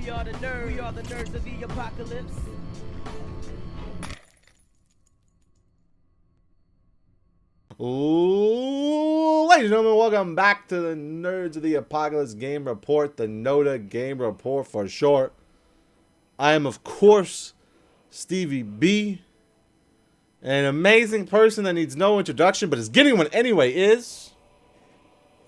We are the nerds. We are the nerds of the apocalypse. Ladies and gentlemen, welcome back to the Nerds of the Apocalypse Game Report, the NotA Game Report for short. I am, of course, Stevie B. An amazing person that needs no introduction, but is getting one anyway is...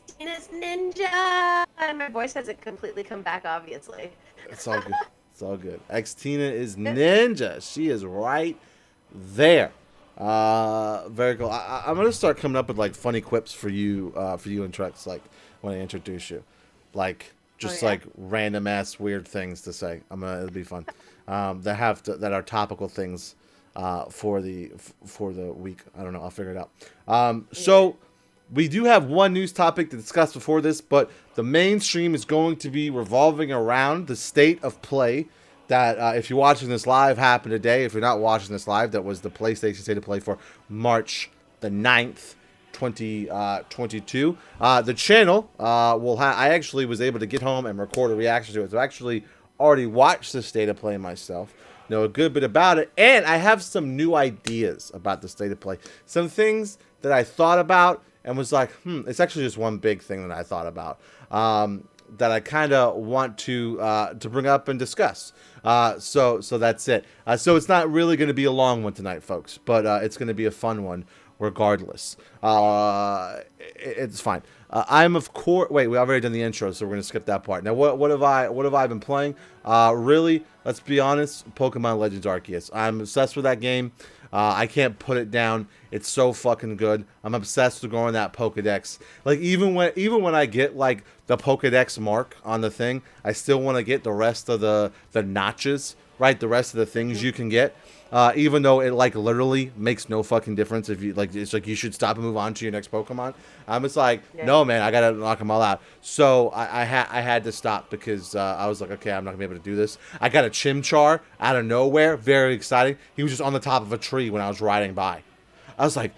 Tina's Ninja! And my voice hasn't completely come back, obviously. It's all good. It's all good. Tina is Ninja. She is right there. Very cool. I'm gonna start coming up with like funny quips for you and Trex, like when I introduce you, like just like random ass weird things to say. It'll be fun. That are topical things for the week. I don't know. I'll figure it out. So we do have one news topic to discuss before this, but the mainstream is going to be revolving around the state of play that, if you're watching this live, happened today. If you're not watching this live, that was the PlayStation State of Play for March the 9th, 2022. The channel will have... I actually was able to get home and record a reaction to it. So I actually already watched the State of Play myself. Know a good bit about it. And I have some new ideas about the State of Play. Some things that I thought about and was like, it's actually just one big thing that I thought about. That I kind of want to bring up and discuss. So that's it. So it's not really going to be a long one tonight, folks, but it's going to be a fun one regardless. It's fine. I'm of course... Wait, we already done the intro, so we're going to skip that part. Now, what have I been playing? Really, let's be honest, Pokemon Legends Arceus. I'm obsessed with that game. I can't put it down. It's so fucking good. I'm obsessed with growing that Pokedex. Like even when I get like the Pokedex mark on the thing, I still want to get the rest of the notches, right? The rest of the things you can get. Even though it like literally makes no fucking difference if you like, it's like you should stop and move on to your next Pokemon. I'm just like, no man, I gotta knock them all out. So I had to stop because I was like, okay, I'm not gonna be able to do this. I got a Chimchar out of nowhere, very exciting. He was just on the top of a tree when I was riding by. I was like,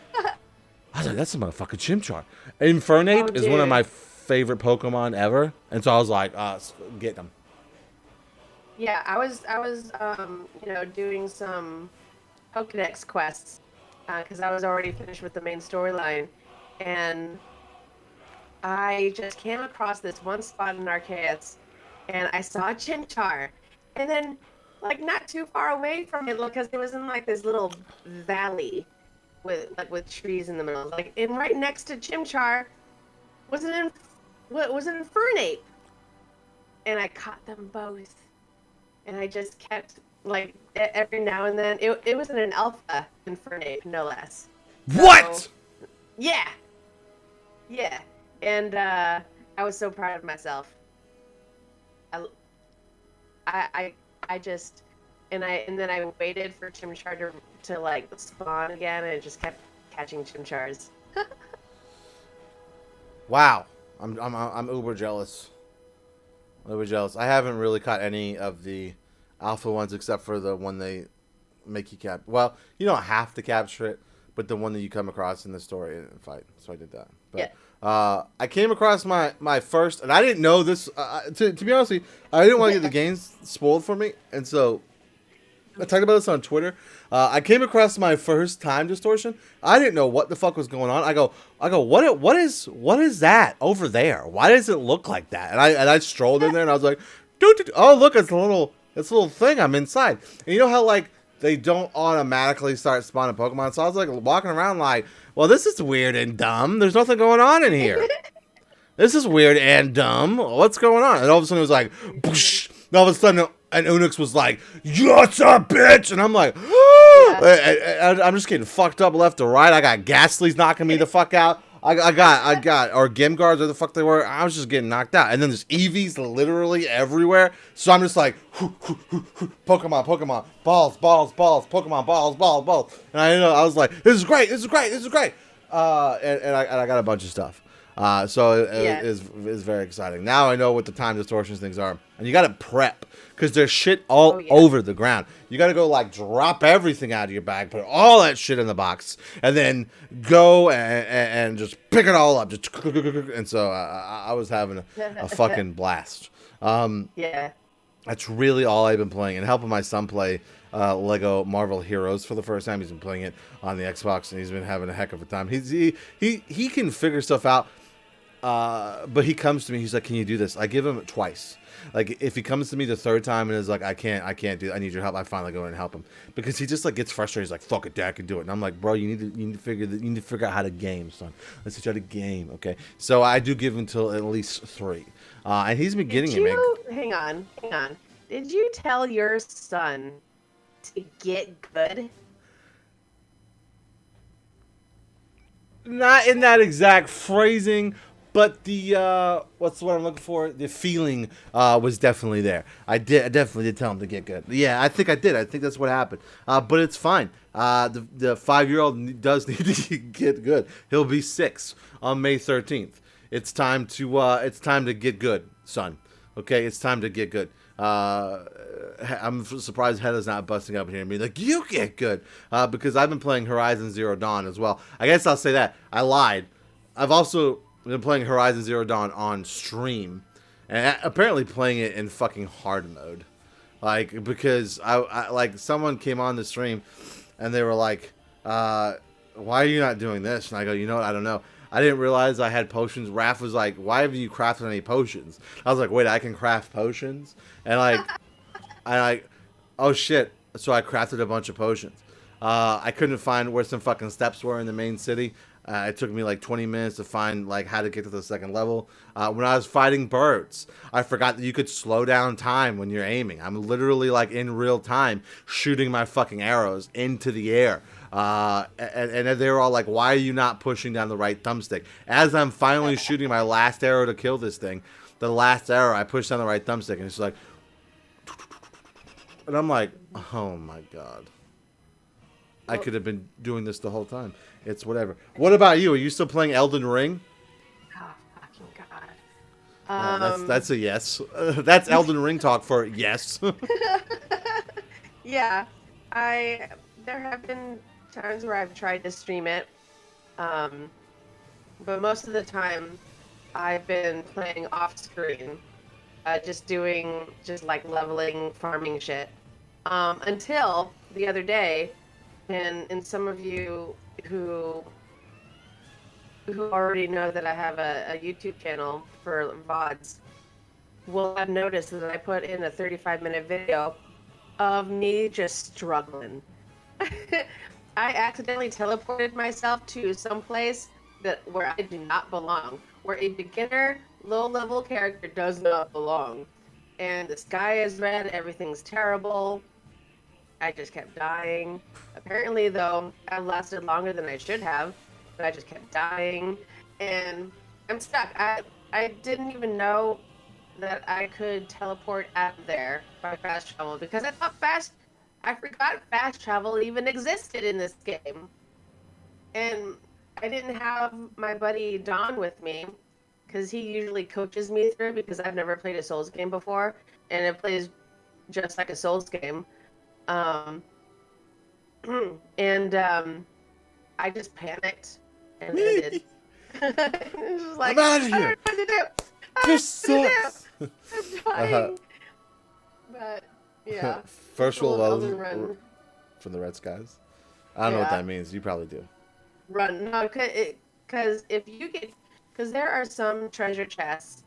that's a motherfucking Chimchar. Infernape is one of my favorite Pokemon ever, and so I was like, getting them. Yeah, I was doing some Pokedex quests because I was already finished with the main storyline, and I just came across this one spot in Arceus, and I saw a Chimchar, and then like not too far away from it, because it was in like this little valley with trees in the middle, like, and right next to Chimchar was an Infernape, and I caught them both. And I just kept, like, every now and then. It was an alpha Infernape, no less. What? So, yeah. Yeah. And I was so proud of myself. I just... And then I waited for Chimchar to like, spawn again, and it just kept catching Chimchars. Wow. I'm uber jealous. I haven't really caught any of the alpha ones except for the one they make you cap. Well, you don't have to capture it, but the one that you come across in the story and fight. So I did that. But I came across my first, and I didn't know this. To be honest with you, I didn't want to get the games spoiled for me, and so I talked about this on Twitter. I came across my first time distortion. I didn't know what the fuck was going on. I go, what is that over there? Why does it look like that? And I strolled in there and I was like, dude, oh look, it's a little thing. I'm inside. And you know how like they don't automatically start spawning Pokemon? So I was like walking around like, well, this is weird and dumb. There's nothing going on in here. This is weird and dumb. What's going on? And all of a sudden it was like, whoosh, and all of a sudden, and Unix was like, "You're a bitch," and I'm like, I'm just getting fucked up left to right. I got Ghastly's knocking me the fuck out. I got, or Gimgards, or the fuck they were. I was just getting knocked out, and then there's Eevees literally everywhere. So I'm just like, Pokemon, balls, Pokemon, balls, and I was like, this is great. And I got a bunch of stuff. So it is very exciting. Now I know what the time distortions things are. And you got to prep because there's shit all over the ground. You got to go like drop everything out of your bag, put all that shit in the box, and then go and just pick it all up. And so I was having a fucking blast. Yeah. That's really all I've been playing, and helping my son play Lego Marvel Heroes for the first time. He's been playing it on the Xbox, and he's been having a heck of a time. He can figure stuff out, but he comes to me. He's like, "Can you do this?" I give him twice. Like if he comes to me the third time and is like, I can't do it. I need your help. I finally go in and help him because he just like gets frustrated. He's like, "Fuck it, Dad, I can do it." And I'm like, "Bro, you need to figure out how to game, son. Let's teach you how to game, okay?" So I do give him till at least 3, and he's been getting it, man. Hang on. Did you tell your son to get good? Not in that exact phrasing, but the what's the word I'm looking for? The feeling was definitely there. I definitely did tell him to get good. Yeah, I think I did. I think that's what happened. But it's fine. The 5-year-old does need to get good. He'll be 6 on May 13th. It's time to get good, son. Okay, it's time to get good. I'm surprised Heather's not busting up here and being like, "You get good," because I've been playing Horizon Zero Dawn as well. I guess I'll say that. I lied. I've also been playing Horizon Zero Dawn on stream, and apparently playing it in fucking hard mode. Like, because I like someone came on the stream, and they were like, "Why are you not doing this?" And I go, "You know what? I don't know. I didn't realize I had potions." Raph was like, "Why have you crafted any potions?" I was like, "Wait, I can craft potions?" And oh shit. So I crafted a bunch of potions. I couldn't find where some fucking steps were in the main city. It took me like 20 minutes to find like how to get to the second level. When I was fighting birds, I forgot that you could slow down time when you're aiming. I'm literally like in real time shooting my fucking arrows into the air. And they were all like, "Why are you not pushing down the right thumbstick?" As I'm finally shooting my last arrow to kill this thing, the last arrow, I push down the right thumbstick, and it's like, and I'm like, "Oh my god, I could have been doing this the whole time." It's whatever. What about you? Are you still playing Elden Ring? Oh fucking god. That's a yes. That's Elden Ring talk for yes. Yeah, there have been times where I've tried to stream it, but most of the time I've been playing off screen, just like leveling, farming shit, until the other day, and some of you who already know that I have a YouTube channel for VODs will have noticed that I put in a 35-minute video of me just struggling. I accidentally teleported myself to some place where I do not belong, where a beginner, low-level character does not belong. And the sky is red, everything's terrible. I just kept dying. Apparently, though, I lasted longer than I should have, but I just kept dying. And I'm stuck. I didn't even know that I could teleport out of there by fast travel because I forgot fast travel even existed in this game. And I didn't have my buddy Don with me because he usually coaches me through because I've never played a Souls game before and it plays just like a Souls game. And I just panicked and ended. It was like, I'm out of I here. don't know what to do. This sucks. I'm dying. But yeah. First rule of Elden Run. from the Red Skies. I don't know what that means. You probably do. Run. No, because there are some treasure chests.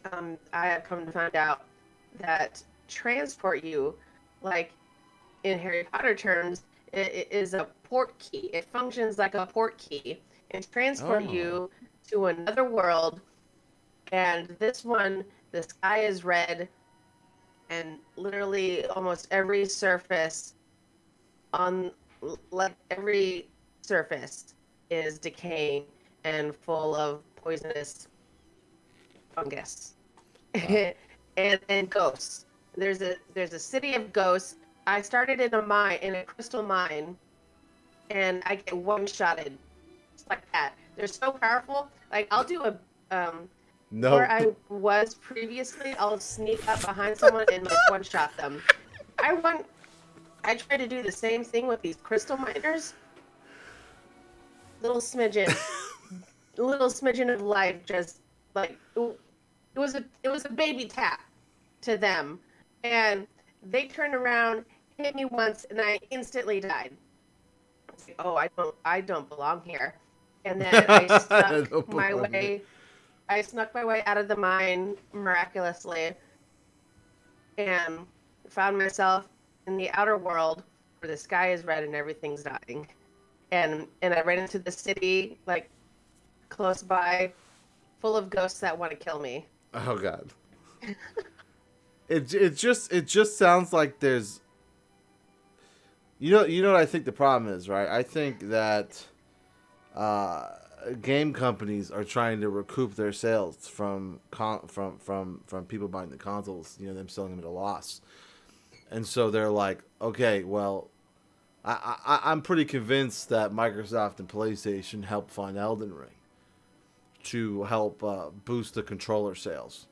I have come to find out that transport you, like in Harry Potter terms, it is a port key. It functions like a port key and transport you to another world. And this one, the sky is red, and literally almost every surface is decaying and full of poisonous fungus. and ghosts. There's a city of ghosts. I started in a crystal mine, and I get one-shotted. Just like that. They're so powerful. Like I'll do where I was previously, I'll sneak up behind someone and like one-shot them. I try to do the same thing with these crystal miners. Little smidgen of life, just like it was a baby tap to them. And they turned around, hit me once, and I instantly died. It's like, oh, I don't belong here. And then I don't belong here. I snuck my way out of the mine miraculously and found myself in the outer world where the sky is red and everything's dying. And I ran into the city like close by, full of ghosts that want to kill me. Oh God. It just sounds like there's you know what I think the problem is, right? I think that game companies are trying to recoup their sales from people buying the consoles, them selling them at a loss. And so they're like, okay, well, I'm pretty convinced that Microsoft and PlayStation helped fund Elden Ring to help boost the controller sales.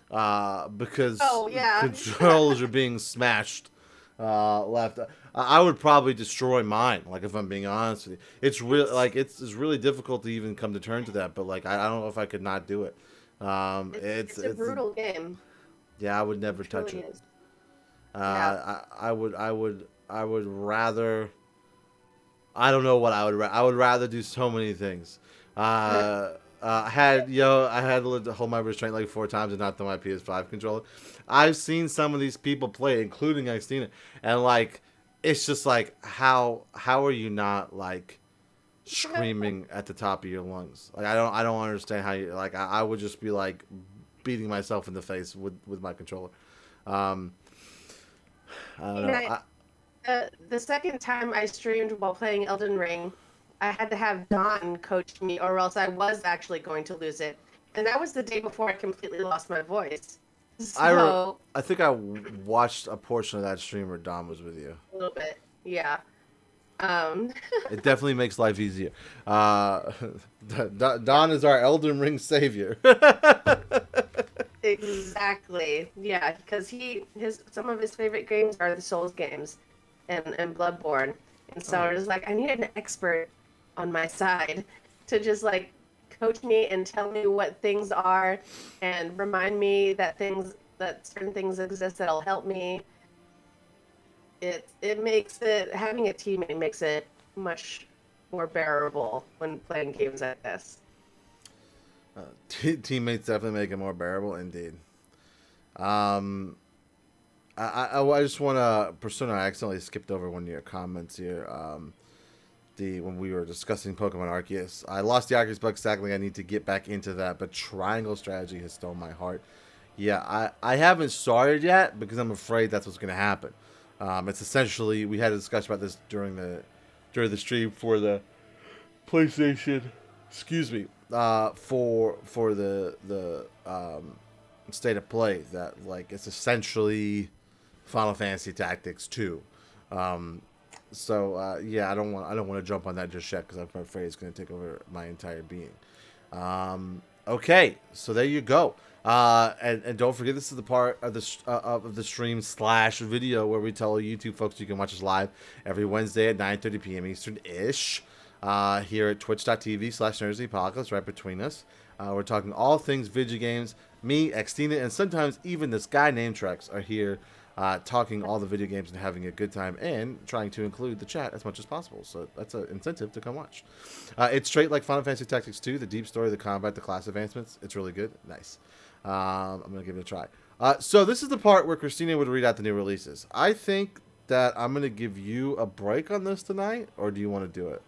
Because Oh yeah. controllers are being smashed left. I would probably destroy mine. Like, if I'm being honest with you, it's really like it's really difficult to even come to terms to that. But like, I don't know if I could not do it. It's a brutal game. Yeah, I would never It touch truly it. is. Yeah. I would rather. I don't know what I would. I would rather do so many things. I had to hold my restraint like 4 times and not throw my PS5 controller. I've seen some of these people play, including I've seen it, and like, it's just like, how are you not like screaming at the top of your lungs? Like, I don't understand how you like. I would just be like beating myself in the face with my controller. Um, I don't And know. the second time I streamed while playing Elden Ring, I had to have Dawn coach me, or else I was actually going to lose it. And that was the day before I completely lost my voice. I So, I think I watched a portion of that stream where Dom was with you. a little bit, yeah. Um, It definitely makes life easier. Uh, Don is our Elden Ring savior. exactly, yeah, because some of his favorite games are the Souls games, and Bloodborne, and so Oh. I was like, I needed an expert on my side to just like coach me and tell me what things are, and remind me that certain things exist that'll help me. It makes it having a teammate makes it much more bearable when playing games like this. Teammates definitely make it more bearable, indeed. Um, I just want to, Persona, I accidentally skipped over one of your comments here. When we were discussing Pokemon Arceus, I lost the Arceus bug stackling. I need to get back into that, but triangle strategy has stolen my heart. Yeah, I haven't started yet because I'm afraid that's what's going to happen. It's essentially, we had a discussion about this during the stream for the PlayStation. Excuse me. For the state of play, that like it's essentially Final Fantasy Tactics 2. Yeah, I don't want to jump on that just yet because I'm afraid it's going to take over my entire being. Okay, so there you go. And don't forget, this is the part of the stream / video where we tell YouTube folks you can watch us live every Wednesday at 9:30 p.m. Eastern ish. Here at twitch.tv/NerdsApocalypse, right between us. We're talking all things video games. Me, Xtina, and sometimes even this guy named Trex are here talking all the video games and having a good time and trying to include the chat as much as possible. So that's an incentive to come watch. It's straight like Final Fantasy Tactics 2, the deep story, the combat, the class advancements. It's really good. Nice. I'm going to give it a try. So this is the part where Christina would read out the new releases. I think that I'm going to give you a break on this tonight, or do you want to do it?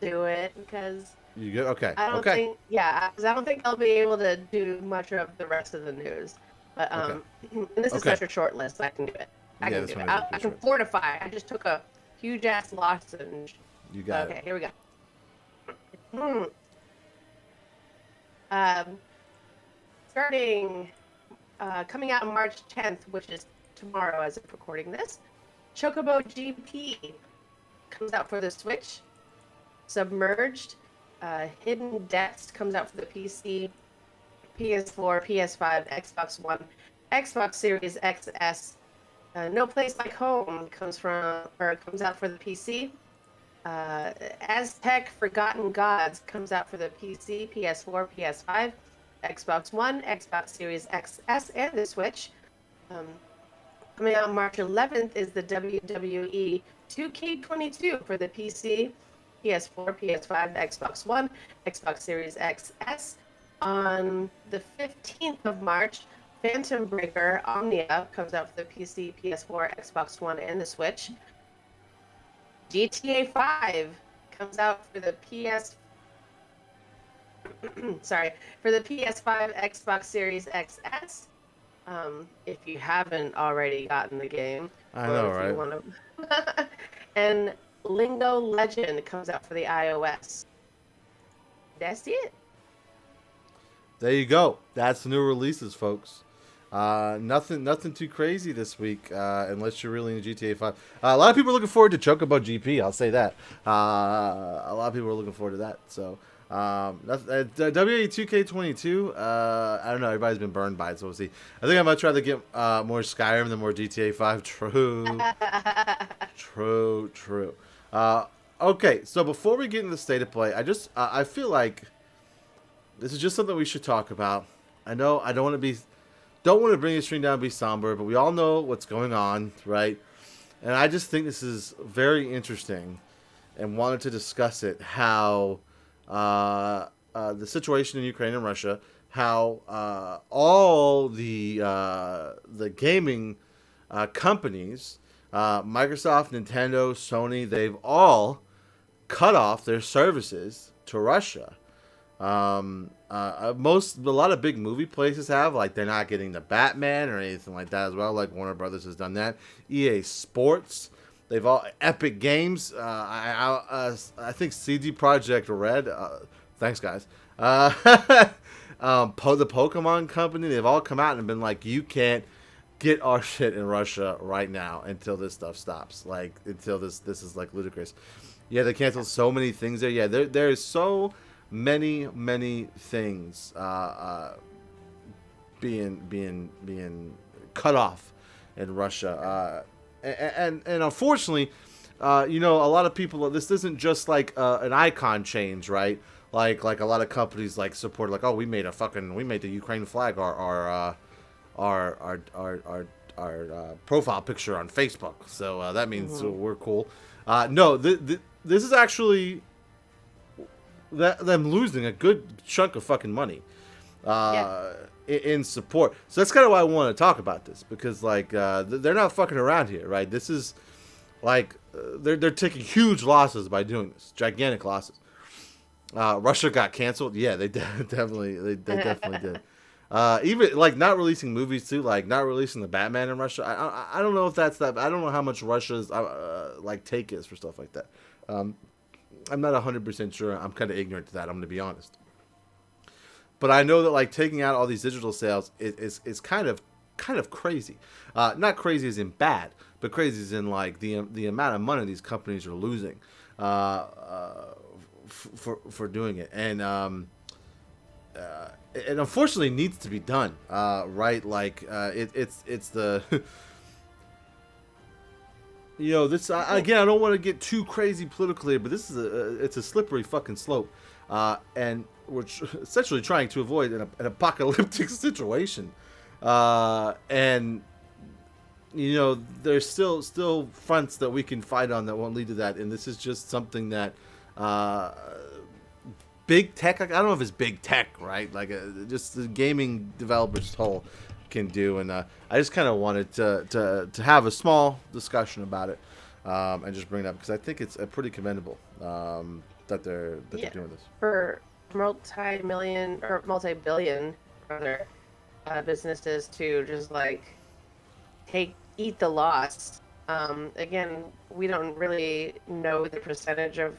Do it because You good? Okay. I don't Okay. think, yeah, 'cause I don't think I'll be able to do much of the rest of the news. But and this is Okay. such a short list, I can do it. I Yeah, can this do one it. is I pretty can short. fortify. I just took a huge ass lozenge. You got Okay, it. here we go. Hmm. Um, starting coming out on March 10th, which is tomorrow as of recording this, Chocobo GP comes out for the Switch. Submerged, Hidden Depths comes out for the PC, PS4, PS5, Xbox One, Xbox Series XS. No Place Like Home comes out for the PC. Aztec Forgotten Gods comes out for the PC, PS4, PS5, Xbox One, Xbox Series XS, and the Switch. Um, Coming out March 11th is the WWE 2K22 for the PC, PS4, PS5, Xbox One, Xbox Series XS. On the 15th of March, Phantom Breaker Omnia comes out for the PC, PS4, Xbox One, and the Switch. GTA 5 comes out for the for the PS5, Xbox Series XS. If you haven't already gotten the game, I know, if you right? want to. And Lingo Legend comes out for the iOS. That's it. There you go. That's the new releases, folks. Nothing too crazy this week, unless you're really into GTA 5. A lot of people are looking forward to Chocobo GP. I'll say that. A lot of people are looking forward to that. So, WA 2K22. I don't know. Everybody's been burned by it, so we'll see. I think I might try to get more Skyrim than more GTA 5. True. Okay, so before we get into the state of play, I feel like this is just something we should talk about. I know I don't want to bring the stream down and be somber, but we all know what's going on, right? And I just think this is very interesting, and wanted to discuss it. How the situation in Ukraine and Russia, how all the gaming companies, Microsoft, Nintendo, Sony, they've all cut off their services to Russia. A lot of big movie places have, like, they're not getting the Batman or anything like that as well. Like Warner Brothers has done that. EA Sports, they've all Epic Games. I think CD Projekt Red. Thanks, guys. The Pokemon Company. They've all come out and been like, you can't get our shit in Russia right now until this stuff stops. Like, until this is like ludicrous. Yeah, they canceled so many things there. Yeah, there's so many things being cut off in Russia, and unfortunately, a lot of people. This isn't just like an icon change, right? Like a lot of companies like support, like, oh, we made the Ukraine flag our profile picture on Facebook, so that means we're cool. No, this is actually them losing a good chunk of fucking money in support. So that's kind of why I want to talk about this, because like they're not fucking around here, right? This is like they're taking huge losses by doing this, gigantic losses. Russia got canceled. Yeah, they definitely did. Even like not releasing movies too, like not releasing the Batman in Russia. I don't know if that's that. I don't know how much Russia's like take is for stuff like that. I'm not 100% sure. I'm kind of ignorant to that. I'm going to be honest. But I know that like taking out all these digital sales is kind of crazy. Not crazy as in bad, but crazy as in like the amount of money these companies are losing for doing it. And it unfortunately needs to be done, right? Like it's the this again. I don't want to get too crazy politically, but this is it's a slippery fucking slope, and we're essentially trying to avoid an apocalyptic situation, and there's still fronts that we can fight on that won't lead to that, and this is just something that big tech. I don't know if it's big tech, right? Like just the gaming developers whole can do, and I just kind of wanted to have a small discussion about it, and just bring it up because I think it's pretty commendable that they're doing this for multi-billion rather businesses to just like eat the loss. Again, we don't really know the percentage of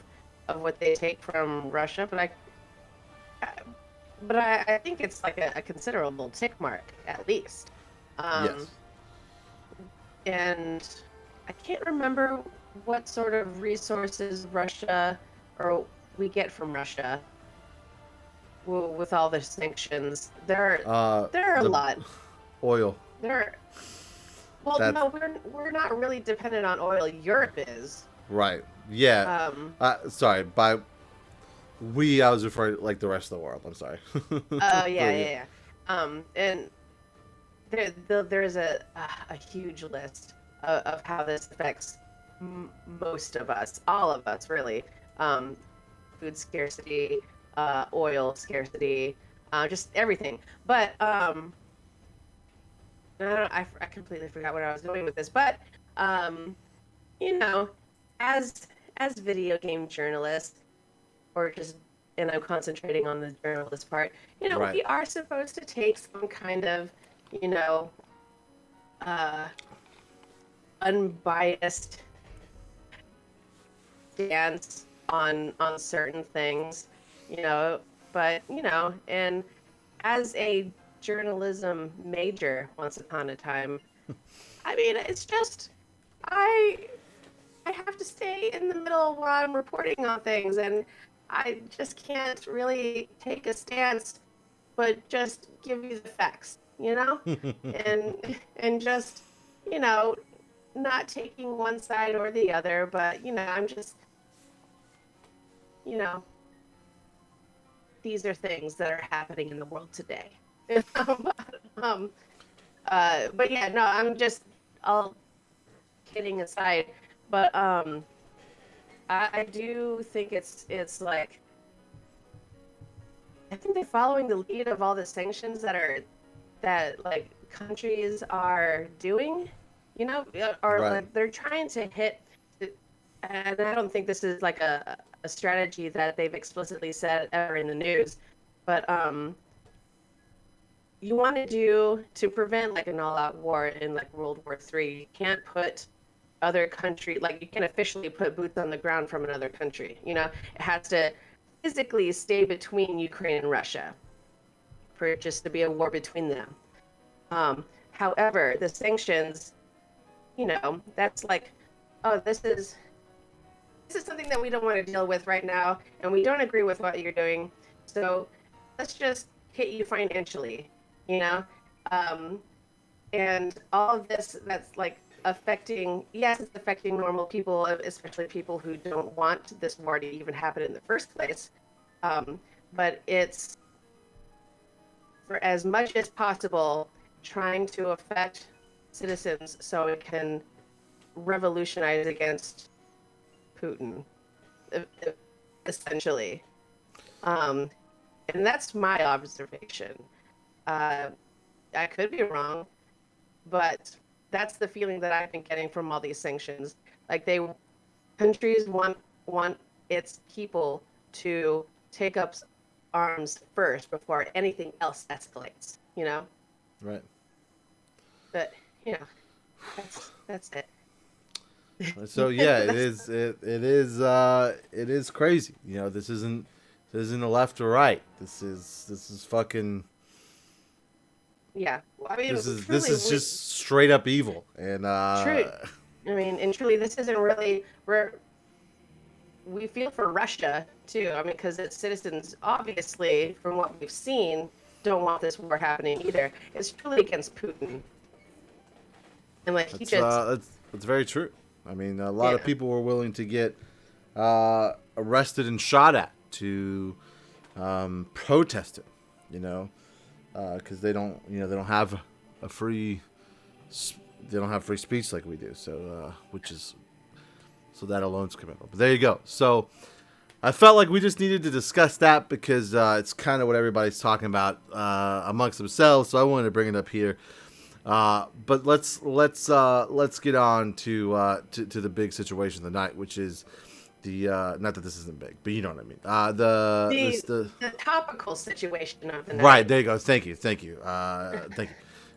what they take from Russia, but I think it's like a considerable tick mark, at least. Yes. And I can't remember what sort of resources Russia or we get from Russia with all the sanctions. There are a lot. Oil. No, we're not really dependent on oil. Europe is. Right. Yeah. Sorry. By we, I was referring to like the rest of the world. I'm sorry. Oh yeah. And there's a huge list of how this affects most of us, all of us, really. Um, Food scarcity, oil scarcity, just everything. But I completely forgot where I was going with this. But you know, as video game journalists, or just, and I'm concentrating on the journalist part, Right. we are supposed to take some kind of, you know, uh, unbiased stance on certain things, you know, but and as a journalism major once upon a time, I mean, it's just I I have to stay in the middle while I'm reporting on things, and I just can't really take a stance, but just give you the facts, and just, you know, not taking one side or the other, but I'm just, you know, these are things that are happening in the world today. um, but yeah, no, I'm just all kidding aside, but I do think it's like, I think they're following the lead of all the sanctions that like countries are doing, or Right. like they're trying to hit. And I don't think this is like a strategy that they've explicitly said ever in the news, but you want to do to prevent like an all-out war in like World War III. You can't put other country, like you can't officially put boots on the ground from another country. It has to physically stay between Ukraine and Russia for it just to be a war between them. However, the sanctions, that's like, oh, this is something that we don't want to deal with right now, and we don't agree with what you're doing. So let's just hit you financially, you know? Um, and all of this that's like affecting, yes, it's affecting normal people, especially people who don't want this war to even happen in the first place. But it's, for as much as possible, trying to affect citizens so it can revolutionize against Putin, essentially. Um, and that's my observation. Uh, I could be wrong, but that's the feeling that I've been getting from all these sanctions. Like countries want its people to take up arms first before anything else escalates. Right. But that's it. So yeah, it That's, is. It is crazy. This isn't a left or right. This is fucking. yeah. I mean, This truly, is just straight up evil. And true. I mean, and truly, this isn't really. We feel for Russia too. I mean, because its citizens, obviously, from what we've seen, don't want this war happening either. It's truly against Putin, and like he just, that's very true. I mean, a lot of yeah, people were willing to get arrested and shot at to protest it. Because they don't have a free they don't have free speech like we do. So so that alone's commendable. But there you go. So I felt like we just needed to discuss that because it's kind of what everybody's talking about amongst themselves. So I wanted to bring it up here. But let's get on to the big situation of the night, which is the not that this isn't big, but you know what I mean. the topical situation of the night. Right, there you go. Thank you. Thank you.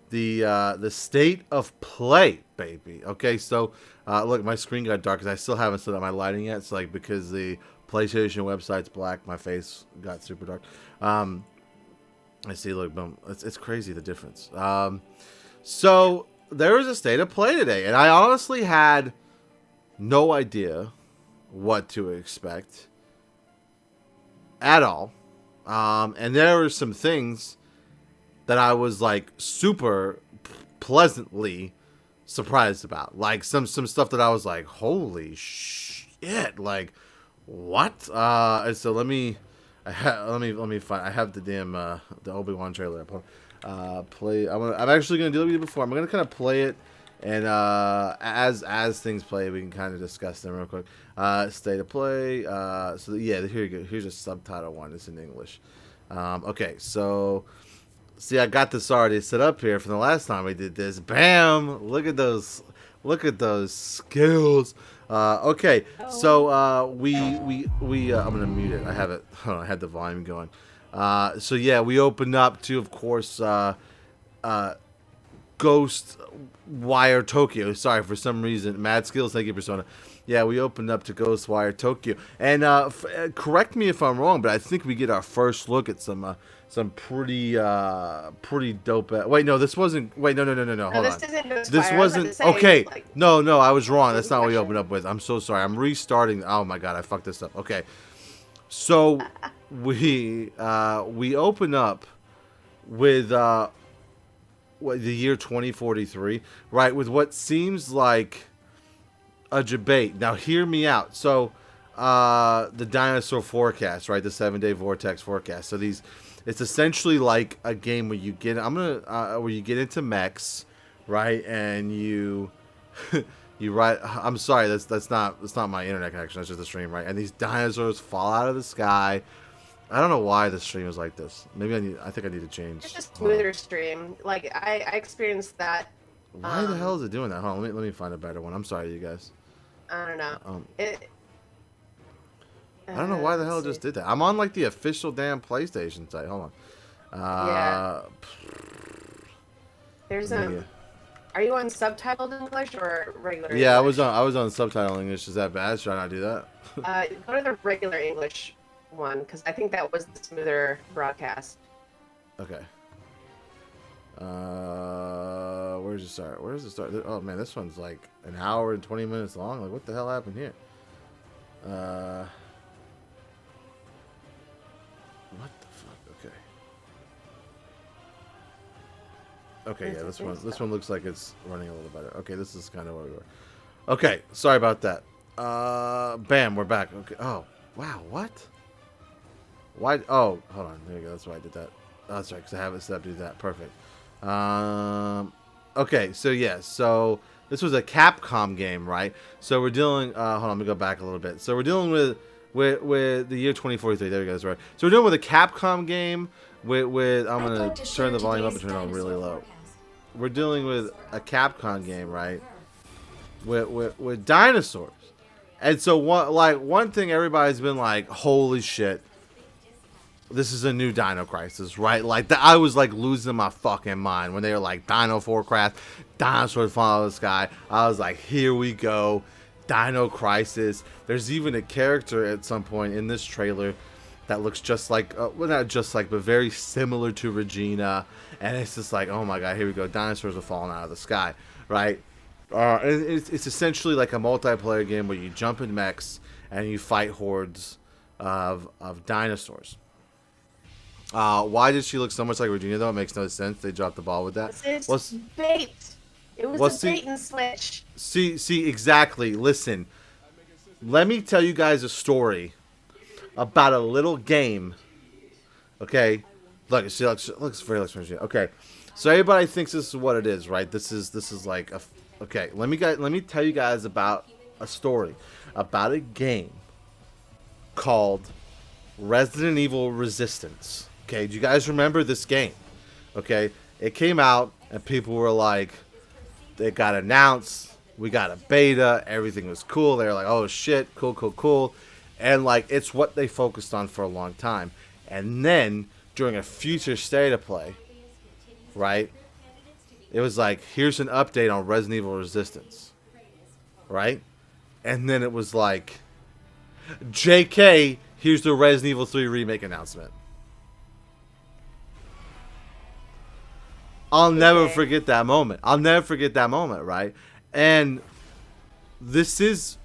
The state of play, baby. Okay, so look, my screen got dark because I still haven't set up my lighting yet. It's like because the PlayStation website's black, my face got super dark. I see. Look, boom. It's crazy the difference. So there was a state of play today, and I honestly had no idea what to expect at all. And there were some things that I was like super pleasantly surprised about, like some stuff that I was like, holy shit, like what? And so let me find. I have the damn the Obi-Wan trailer up. Play. I'm actually gonna do what we did before. I'm gonna kind of play it, and as things play, we can kind of discuss them real quick. State of play. Yeah, here you go. Here's a subtitle one. It's in English. Okay, so see, I got this already set up here from the last time we did this. Bam! Look at those. Look at those skills. Okay, so we I'm gonna mute it. I have it. Hold on, I had the volume going. So yeah, we opened up to, of course, Ghost Wire Tokyo. Sorry, for some reason, Mad Skills. Thank you, Persona. Yeah, we opened up to Ghost Wire Tokyo, and correct me if I'm wrong, but I think we get our first look at some pretty dope. Wait, no, this wasn't. Wait, no. Hold this on. isn't Ghost This Wire. wasn't. Say, Okay, like, no, I was wrong. That's not what we opened up with. I'm so sorry. I'm restarting. Oh my god, I fucked this up. Okay, so we open up with the year 2043, right? With what seems like a debate. Now, hear me out. So, the dinosaur forecast, right? The 7-day vortex forecast. So it's essentially like a game where you get. Where you get into mechs, right? And you write. I'm sorry. That's not my internet connection. That's just the stream, right? And these dinosaurs fall out of the sky. I don't know why the stream is like this. Maybe I think I need to change. It's a smoother stream. Like I experienced that. Why the hell is it doing that? Hold on, let me find a better one. I'm sorry, you guys. I don't know. I don't know why the hell it just did that. I'm on like the official damn PlayStation site. Hold on. Yeah. There's Are you on subtitled English or regular? Yeah, English? I was on subtitle English. Is that bad? Should I not do that? Go to the regular English one because I think that was the smoother broadcast. Okay. Where does it start? Where does it start? Oh man, this one's like an hour and 20 minutes long. Like, what the hell happened here? What the fuck? Okay. Okay, yeah, this one looks like it's running a little better. Okay, this is kind of where we were. Okay, sorry about that. Bam, we're back. Okay. Oh, wow, what? Why? Oh, hold on. There you go. That's why I did that. Oh, that's right, because I have it set up to do that. Perfect. Okay, so yeah, so this was a Capcom game, right? So we're dealing. Hold on, let me go back a little bit. So we're dealing with the year 2043. There we go. That's right. So we're dealing with a Capcom game. With I'm gonna turn the volume up and turn it on really low. We're dealing with a Capcom game, right? With dinosaurs, and so one thing everybody's been like, holy shit. This is a new Dino Crisis, right? Like, I was, like, losing my fucking mind when they were like, Dino Forecast, dinosaurs fall out of the sky. I was like, here we go, Dino Crisis. There's even a character at some point in this trailer that looks just like, well, not just like, but very similar to Regina. And it's just like, oh my god, here we go, dinosaurs are falling out of the sky, right? It's essentially like a multiplayer game where you jump in mechs and you fight hordes of dinosaurs. Why did she look so much like Regina, though? It makes no sense. They dropped the ball with that. It's bait. It was a bait and switch. See, exactly. Listen, let me tell you guys a story about a little game. Okay? Look, she looks very like Regina. Okay. So everybody thinks this is what it is, right? This is like a... Okay, let me tell you guys about a story. About a game called Resident Evil Resistance. Okay, do you guys remember this game? Okay, it came out and people were like, it got announced, we got a beta, everything was cool. They were like, oh shit, cool. And like, it's what they focused on for a long time. And then during a future state of play, right, it was like, here's an update on Resident Evil Resistance, right? And then it was like, JK, here's the Resident Evil 3 remake announcement. I'll never forget that moment. Right? And this is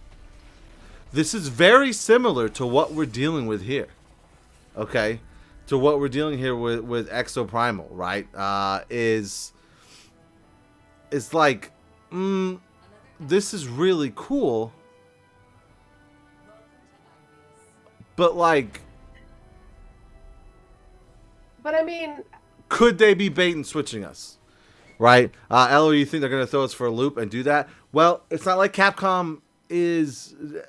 very similar to what we're dealing with here. Okay? To what we're dealing here with Exoprimal, right? Is like, this is really cool. But like... But I mean... Could they be bait and switching us? Right? Ello, you think they're going to throw us for a loop and do that? Well, it's not like Capcom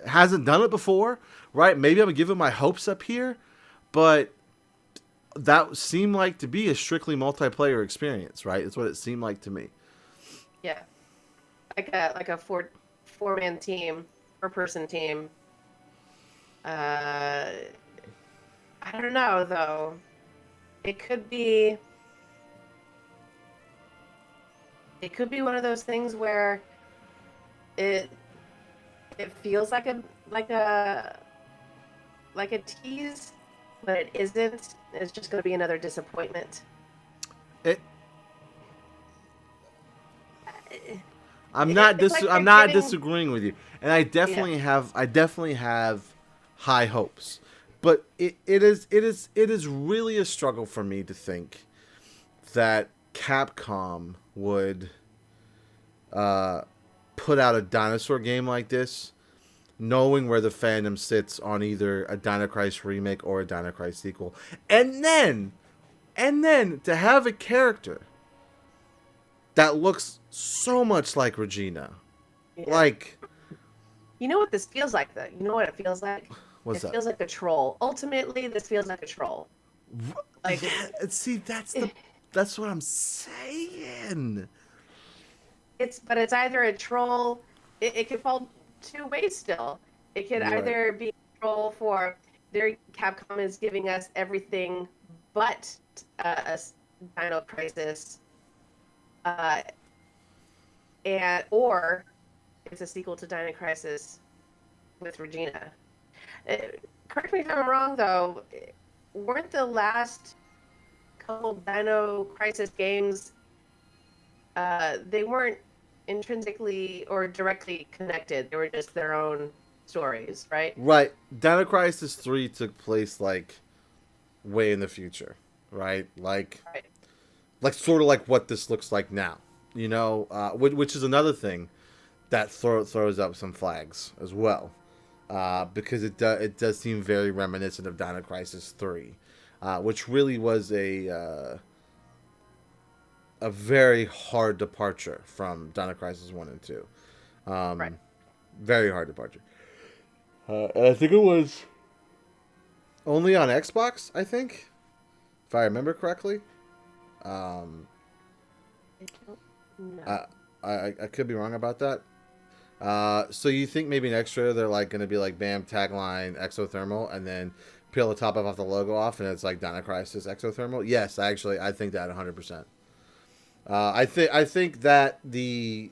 hasn't done it before, right? Maybe I'm giving my hopes up here, but that seemed like to be a strictly multiplayer experience, right? It's what it seemed like to me. Yeah, like a four-man team, four-person team. I don't know though. It could be one of those things where it feels like a tease, but it isn't. It's just going to be another disappointment. I'm not disagreeing with you, and I definitely have high hopes, but it is really a struggle for me to think that Capcom would put out a dinosaur game like this, knowing where the fandom sits on either a Dino Crisis remake or a Dino Crisis sequel, and then to have a character that looks so much like Regina. Yeah. Like, you know what this feels like, though? You know what it feels like? What's that? It feels like a troll. Ultimately, this feels like a troll. Like, yeah, see, that's what I'm saying. It's either a troll. It could fall two ways still. It could either be a troll for Capcom is giving us everything but a Dino Crisis, or it's a sequel to Dino Crisis with Regina. Correct me if I'm wrong, though. Weren't the last couple Dino Crisis games, they weren't intrinsically or directly connected. They were just their own stories, right? Right. Dino Crisis 3 took place, like, way in the future, right? Like sort of like what this looks like now, you know, which is another thing that throws up some flags as well, because it does seem very reminiscent of Dino Crisis 3, which really was a very hard departure from Dino Crisis 1 and 2. Right. Very hard departure. And I think it was only on Xbox, I think, if I remember correctly. I could be wrong about that. So you think maybe next year they're like going to be like, bam, tagline exothermal, and then peel the top off the logo off, and it's like Dino Crisis exothermal? Yes, I think that 100%. I think that the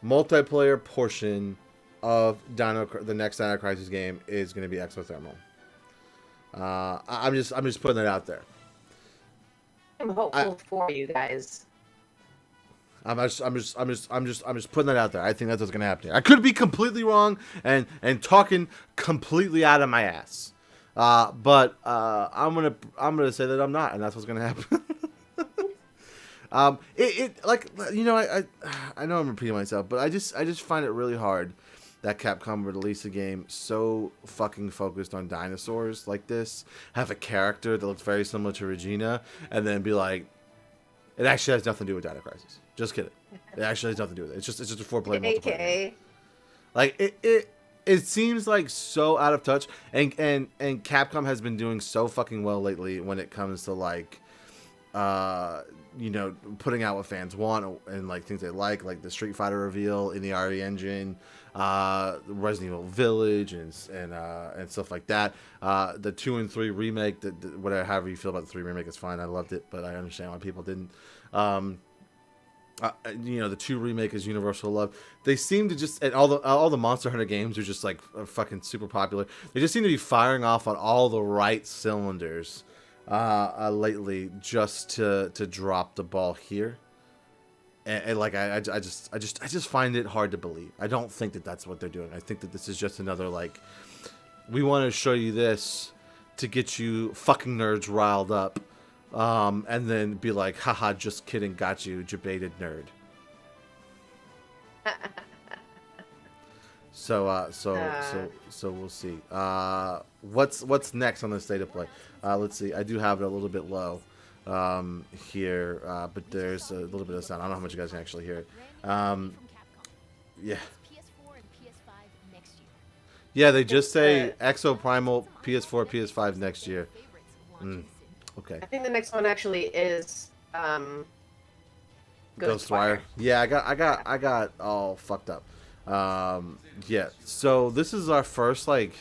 multiplayer portion of the next Dino Crisis game is going to be exothermal. I'm just putting it out there. I'm hopeful for you guys. I'm just putting that out there. I think that's what's going to happen here. I could be completely wrong and talking completely out of my ass. But I'm gonna say that I'm not, and that's what's going to happen. Like, you know, I know I'm repeating myself, but I just find it really hard that Capcom would release a game so fucking focused on dinosaurs like this, have a character that looks very similar to Regina, and then be like, it actually has nothing to do with Dino Crisis. Just kidding. It actually has nothing to do with it. It's just a 4-player multiplayer game. Like, it seems like so out of touch, and Capcom has been doing so fucking well lately when it comes to, like, you know, putting out what fans want and like things they like the Street Fighter reveal in the RE engine, Resident Evil Village, and stuff like that. The 2 and 3 remake, whatever, however you feel about the 3 remake is fine. I loved it, but I understand why people didn't. You know, the 2 remake is universal love. They seem to just, and all the Monster Hunter games are just like fucking super popular. They just seem to be firing off on all the right cylinders lately, just to drop the ball here, and like I just find it hard to believe. I don't think that that's what they're doing. I think that this is just another, like, we want to show you this to get you fucking nerds riled up, and then be like, haha, just kidding, got you, jebaited nerd. So we'll see. what's next on the state of play? Let's see. I do have it a little bit low here, but there's a little bit of sound. I don't know how much you guys can actually hear it. Yeah. Yeah, they just say Exo Primal PS4, PS5 next year. Okay. I think the next one actually is Ghostwire. Yeah, I got all fucked up. Yeah. So this is our first like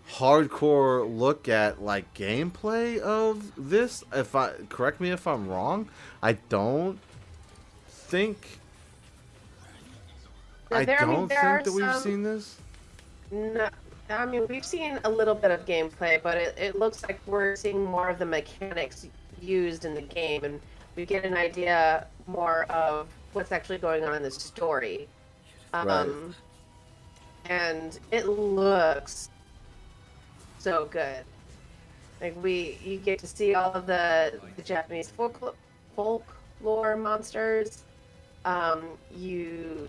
hardcore look at like gameplay of this. If I correct me if I'm wrong, I don't think think that we've seen this. No, I mean we've seen a little bit of gameplay, but it looks like we're seeing more of the mechanics used in the game, and we get an idea more of what's actually going on in the story. Right. And it looks so good. Like you get to see all of the Japanese folklore monsters. You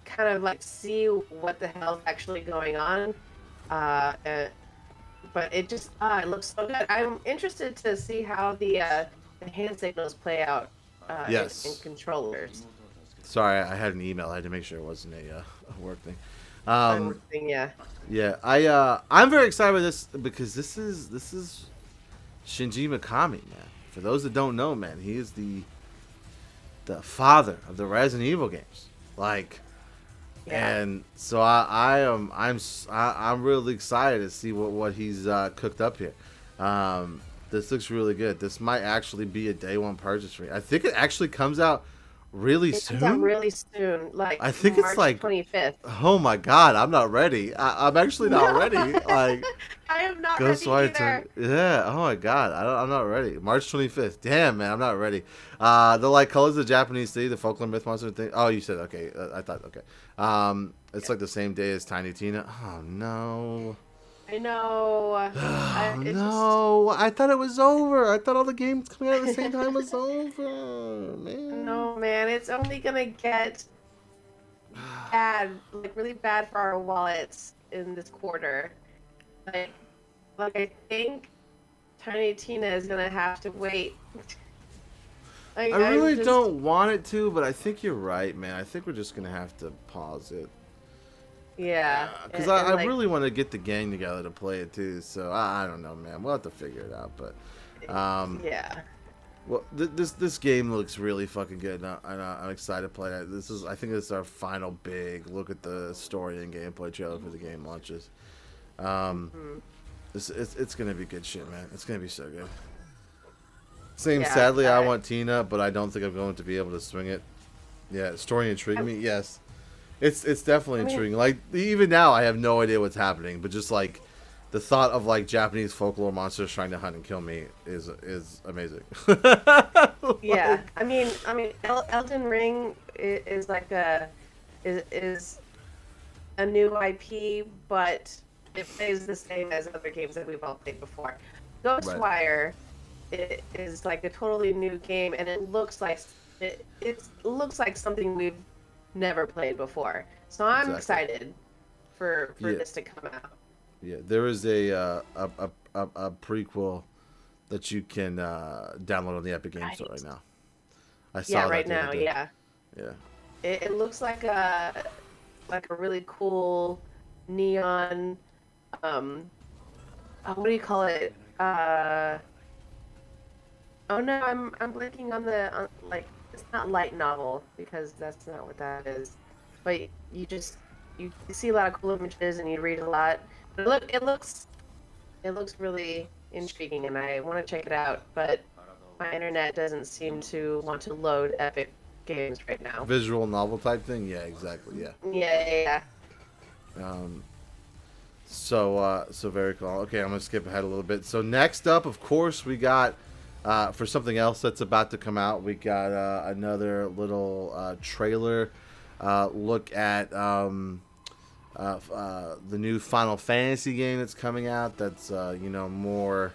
kind of like see what the hell's actually going on. But it just it looks so good. I'm interested to see how the hand signals play out Yes. in controllers. Sorry, I had an email. I had to make sure it wasn't a work thing. Yeah. Yeah, I'm very excited about this because this is Shinji Mikami, man. For those that don't know, man, he is the father of the Resident Evil games. Like, Yeah. and so I'm really excited to see what he's cooked up here. This looks really good. This might actually be a day one purchase for me. I think it actually comes out really soon. It comes out really soon. Like I think March it's like 25th. Oh my god, I'm not ready. I'm actually not ready. Like I am not Ghostwire ready either. Yeah. Oh my god, I'm not ready. March 25th. Damn, man, I'm not ready. The like colors of the Japanese city, the folklore myth monster thing. Oh, you said okay. I thought okay. It's like the same day as Tiny Tina. Oh no. I know. Oh no! I thought it was over. I thought all the games coming out at the same time was over, man. No, man, it's only gonna get bad, like really bad for our wallets in this quarter. Like I think Tiny Tina is gonna have to wait. Like, I really don't want it to, but I think you're right, man. I think we're just gonna have to pause it. Yeah. Because And, I like, really want to get the gang together to play it too. So I don't know, man. We'll have to figure it out. But yeah. well, this game looks really fucking good, and I'm excited to play it. I think this is our final big look at the story and gameplay trailer for the game launches. It's gonna be good shit, man. It's gonna be so good. Sadly, I want Tina, but I don't think I'm going to be able to swing it. Yeah, story intrigued me. Yes. It's definitely intriguing. Like even now, I have no idea what's happening, but just like the thought of like Japanese folklore monsters trying to hunt and kill me is amazing. Yeah, I mean, Elden Ring is like is a new IP, but it plays the same as other games that we've all played before. Ghostwire is like a totally new game, and it looks like something we've never played before. So I'm excited for this to come out. Yeah, there is a prequel that you can download on the Epic Games Store right now. I saw that right the other now. day. Yeah. It looks like a really cool neon. What do you call it? Oh no, I'm blanking on the like. It's not light novel because that's not what that is. But you see a lot of cool images and you read a lot. But it looks really intriguing, and I want to check it out. But my internet doesn't seem to want to load Epic Games right now. Visual novel type thing. Yeah, exactly. Yeah. Yeah. So very cool. Okay, I'm gonna skip ahead a little bit. So next up, of course, we got for something else that's about to come out. We got another little trailer look at the new Final Fantasy game that's coming out. That's more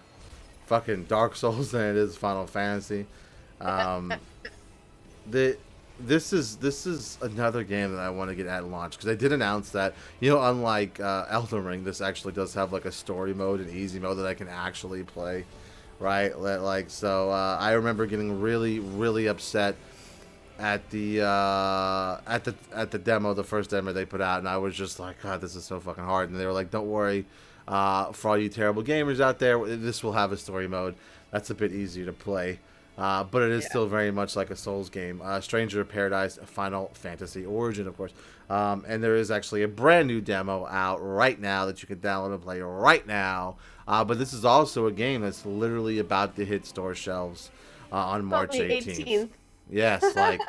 fucking Dark Souls than it is Final Fantasy. this is another game that I want to get at launch because they did announce that, you know, unlike Elden Ring, this actually does have like a story mode and easy mode that I can actually play, right? Like so, I remember getting really upset at the demo, the first demo they put out, and I was just like, God, this is so fucking hard. And they were like, don't worry, for all you terrible gamers out there, this will have a story mode that's a bit easier to play. But it is still very much like a Souls game. Stranger of Paradise, Final Fantasy Origin, of course. And there is actually a brand new demo out right now that you can download and play right now. But this is also a game that's literally about to hit store shelves on March 18th. Yes, like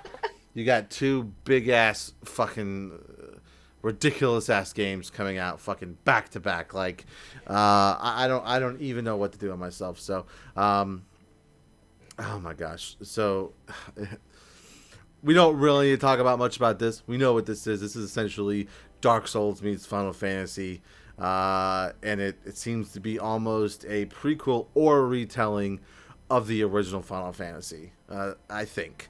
you got two big ass fucking ridiculous ass games coming out fucking back to back. Like I don't even know what to do with myself. So oh my gosh. So we don't really need to talk about much about this. We know what this is. This is essentially Dark Souls meets Final Fantasy. And it seems to be almost a prequel or a retelling of the original Final Fantasy, I think.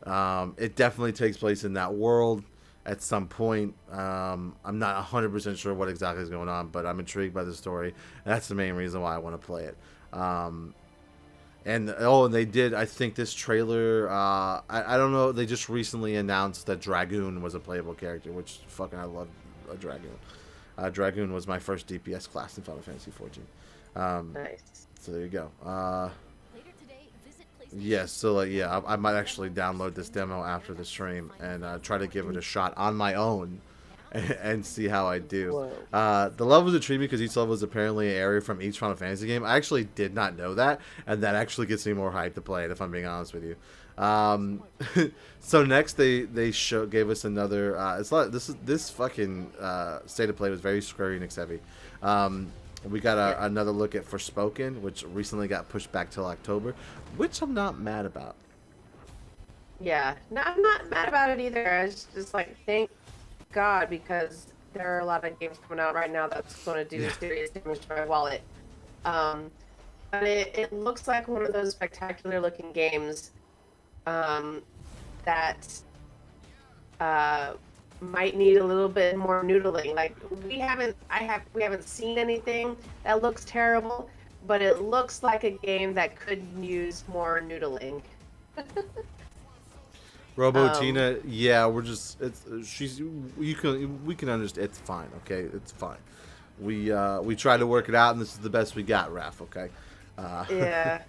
It definitely takes place in that world at some point. I'm not 100% sure what exactly is going on, but I'm intrigued by the story. And that's the main reason why I want to play it. And they did, I think this trailer, I don't know, they just recently announced that Dragoon was a playable character, which fucking I love a Dragoon. Dragoon was my first DPS class in Final Fantasy 14. Nice. So there you go. Yes, so I might actually download this demo after the stream and try to give it a shot on my own and see how I do. The levels intrigue me because each level is apparently an area from each Final Fantasy game. I actually did not know that, and that actually gets me more hyped to play it, if I'm being honest with you. So next they gave us another. This fucking state of play was very Square Enix heavy. We got another look at Forspoken, which recently got pushed back till October, which I'm not mad about. Yeah, no, I'm not mad about it either. I was just like, thank God, because there are a lot of games coming out right now that's going to do serious damage to my wallet. But it looks like one of those spectacular looking games that might need a little bit more noodling. Like we haven't seen anything that looks terrible, but it looks like a game that could use more noodling. Robotina, yeah, we can understand. It's fine, okay, it's fine. We try to work it out, and this is the best we got, Raph. Okay. Yeah.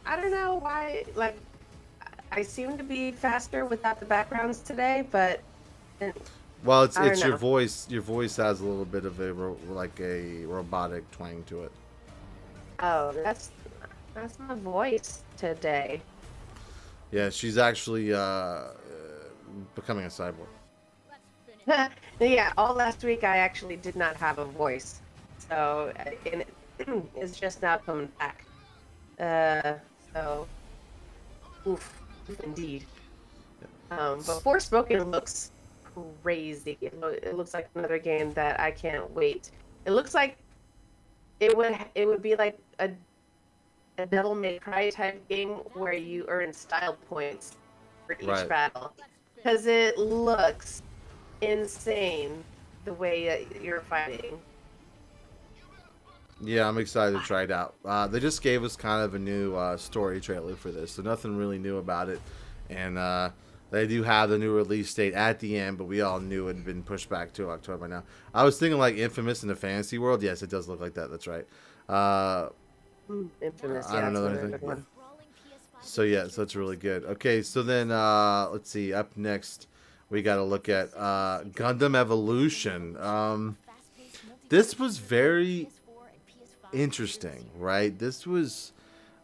I don't know why. Like, I seem to be faster without the backgrounds today, but. Well, it's your voice. Your voice has a little bit of a robotic twang to it. Oh, that's my voice today. Yeah, she's actually becoming a cyborg. Yeah, all last week I actually did not have a voice, so it's just now coming back. So, oof, indeed. But Forspoken looks crazy. It looks like another game that I can't wait. It looks like it would be like a Devil May Cry type game where you earn style points for each battle, because it looks insane the way that you're fighting. Yeah, I'm excited to try it out. They just gave us kind of a new story trailer for this, so nothing really new about it. And they do have the new release date at the end, but we all knew it had been pushed back to October now. I was thinking like Infamous in the fantasy world. Yes, it does look like that. That's right. Infamous. I don't know anything. Yeah. So it's really good. Okay, so then let's see. Up next, we got to look at Gundam Evolution. This was very interesting, right? This was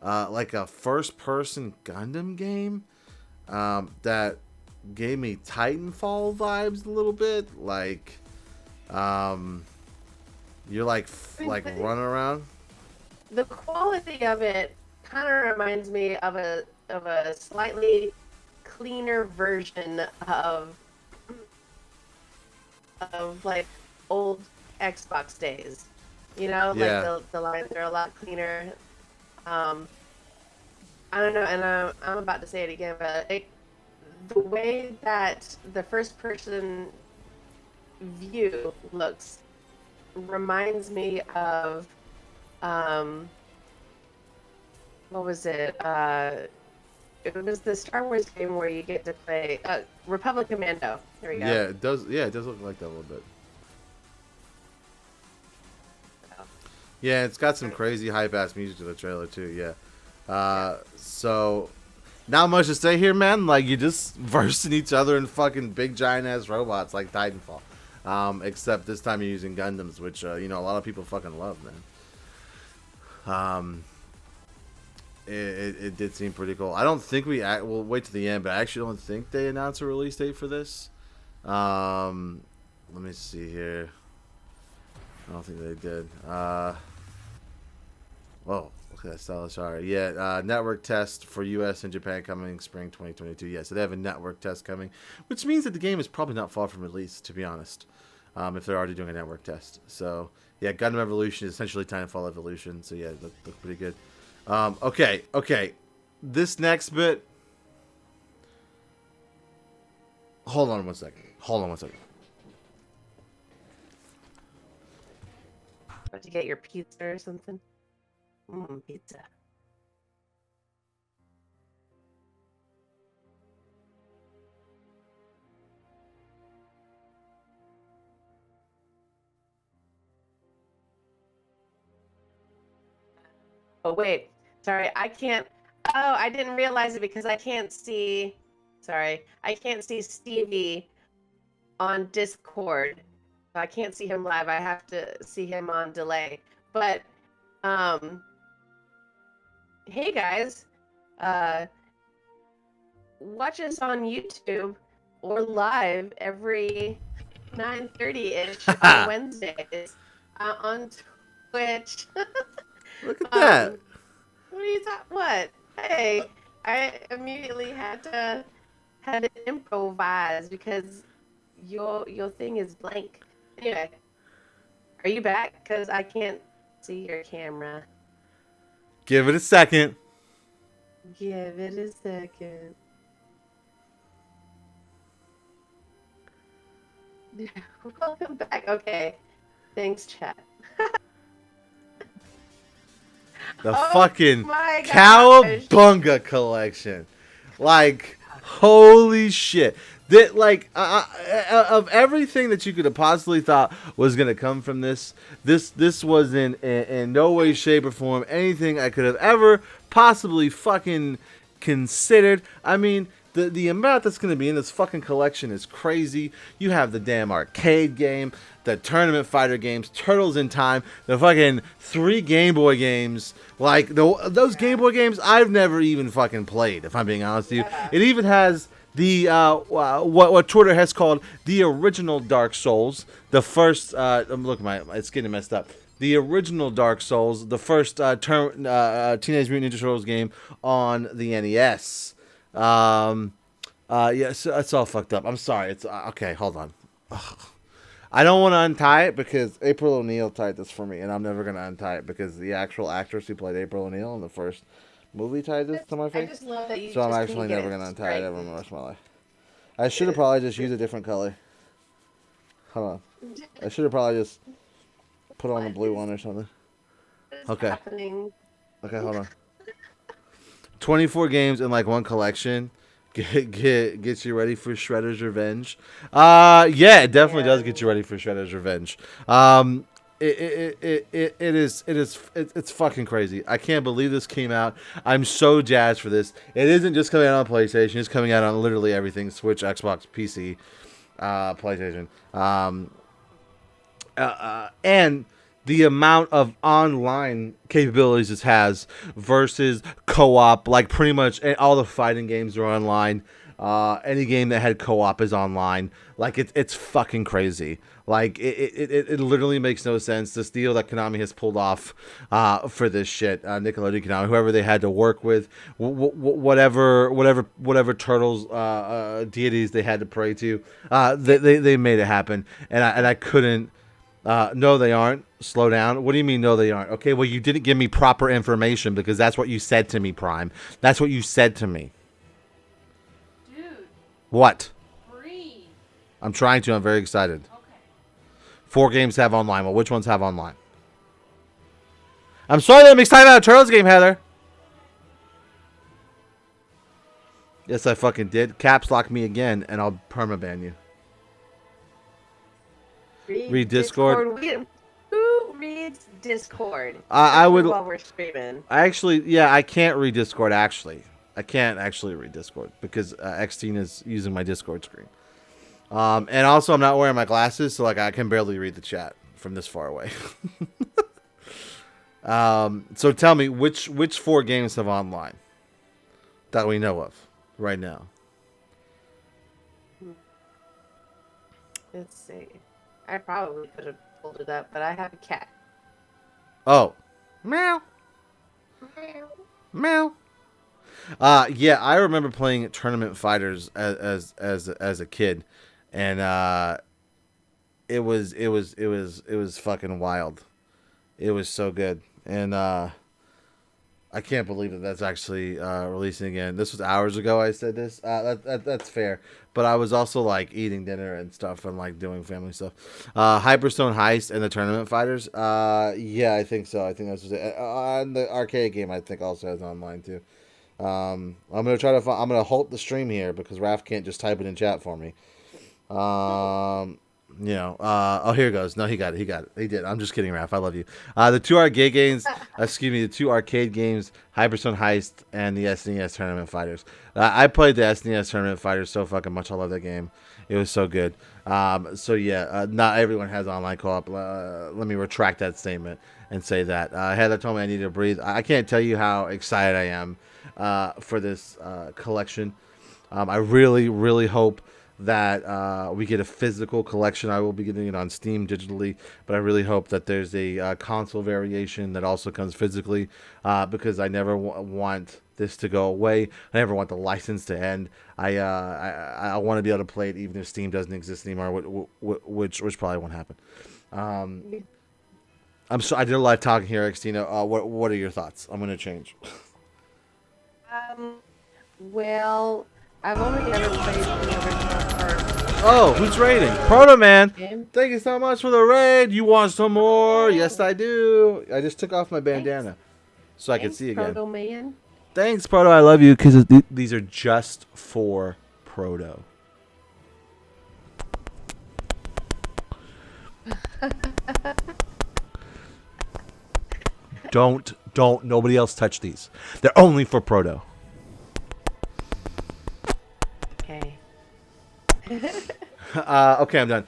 like a first-person Gundam game that gave me Titanfall vibes a little bit. Like, you're like running around. The quality of it kind of reminds me of a slightly cleaner version of like old Xbox days. You know, like the lines are a lot cleaner. I don't know, and I'm about to say it again, but the way that the first person view looks reminds me of what was it? It was the Star Wars game where you get to play Republic Commando. There we go. Yeah, it does. Yeah, it does look like that a little bit. Yeah, it's got some crazy hype ass music to the trailer too. Yeah. So not much to say here, man. Like you just versing each other in fucking big giant ass robots like Titanfall. Except this time you're using Gundams, which a lot of people fucking love, man. It did seem pretty cool. I don't think we'll wait to the end, but I actually don't think they announced a release date for this. Let me see here. I don't think they did. Whoa, look at that style. Sorry. Yeah, network test for US and Japan coming spring 2022. Yeah, so they have a network test coming, which means that the game is probably not far from release, to be honest, if they're already doing a network test. So, yeah, Gundam Evolution is essentially Titanfall Evolution. So, yeah, look pretty good. Okay. This next bit. Hold on one second. About to get your pizza or something? Pizza. Oh, wait. Sorry, I can't. Oh, I didn't realize it because I can't see. Sorry, I can't see Stevie on Discord. I can't see him live. I have to see him on delay. But, hey guys, watch us on YouTube or live every 9:30-ish on Wednesdays on Twitch. Look at that. What are you talking? What? Hey, I immediately had to improvise because your thing is blank. Anyway, are you back? Because I can't see your camera. Give it a second. Give it a second. Welcome back. Okay. Thanks, chat. The fucking my gosh. Cowabunga collection. Like, holy shit. That, like, of everything that you could have possibly thought was going to come from this was in no way, shape, or form anything I could have ever possibly fucking considered. I mean, the amount that's going to be in this fucking collection is crazy. You have the damn arcade game, the tournament fighter games, Turtles in Time, the fucking 3 Game Boy games. Like, those Game Boy games I've never even fucking played, if I'm being honest with you. It even has the what Twitter has called the original Dark Souls, the first look, it's getting messed up. The original Dark Souls, the first Teenage Mutant Ninja Turtles game on the NES. Yeah, so it's all fucked up. I'm sorry. It's okay. Hold on. Ugh. I don't want to untie it because April O'Neil tied this for me, and I'm never gonna untie it because the actual actress who played April O'Neil in the first movie tied this to my face. I just love that you so I'm just actually can never get gonna it untie right. it ever in the rest of my life. I should have probably just used a different color. Hold on. I should have probably just put on the blue one or something. Okay. Happening? Okay, hold on. 24 games in like one collection. Get you ready for Shredder's Revenge. Yeah, it definitely does get you ready for Shredder's Revenge. It's fucking crazy. I can't believe this came out. I'm so jazzed for this. It isn't just coming out on PlayStation. It's coming out on literally everything: Switch, Xbox, PC, PlayStation. And the amount of online capabilities it has versus co-op, like pretty much all the fighting games are online. Any game that had co-op is online. Like it's fucking crazy. Like it literally makes no sense. This deal that Konami has pulled off for this shit, Nickelodeon, Konami, whoever they had to work with, whatever Turtles deities they had to pray to, they made it happen, and I couldn't. No, they aren't. Slow down. What do you mean, no, they aren't? Okay, well, you didn't give me proper information because that's what you said to me, Prime. That's what you said to me. Dude, What? Breathe. I'm trying to. I'm very excited. Okay. 4 games have online. Well, which ones have online? I'm sorry that I'm excited about a Turtles game, Heather. Yes, I fucking did. Caps lock me again, and I'll permaban you. Read Discord. Who reads Discord? I would. While we're streaming. I can't read Discord. Actually, I can't actually read Discord because Xteen is using my Discord screen. And also I'm not wearing my glasses, so like I can barely read the chat from this far away. So tell me which 4 games have online that we know of right now. Let's see. I probably could have pulled it up, but I have a cat. Oh, meow, meow. Yeah, I remember playing Tournament Fighters as a kid, and it was fucking wild. It was so good, and I can't believe that that's actually releasing again. This was hours ago. I said this. That's fair, but I was also like eating dinner and stuff and like doing family stuff. Hyperstone Heist and the Tournament Fighters. Yeah, I think so. I think that's what it. And the arcade game I think also has online too. I'm gonna try to. I'm gonna halt the stream here because Raph can't just type it in chat for me. Oh, here it goes. No, he got it. He did. I'm just kidding, Raph. I love you. The 2 arcade games, the 2 arcade games, Hyperstone Heist and the SNES Tournament Fighters. I played the SNES Tournament Fighters so fucking much. I love that game. It was so good. Not everyone has online co-op. Let me retract that statement and say that. Heather told me I needed to breathe. I can't tell you how excited I am for this collection. I really, really hope that we get a physical collection. I will be getting it on Steam digitally, but I really hope that there's a console variation that also comes physically because I never want this to go away. I never want the license to end. I want to be able to play it even if Steam doesn't exist anymore, which probably won't happen. I did a live talking here, Xtina. What are your thoughts? I'm going to change. Well, I've only ever played the original first. Oh, who's raiding? Proto Man. Game. Thank you so much for the raid. You want some more? Yes, I do. I just took off my bandana so I could see again. Proto Man. Thanks, Proto. I love you because these are just for Proto. Don't. Nobody else touch these. They're only for Proto. Okay. Okay, I'm done.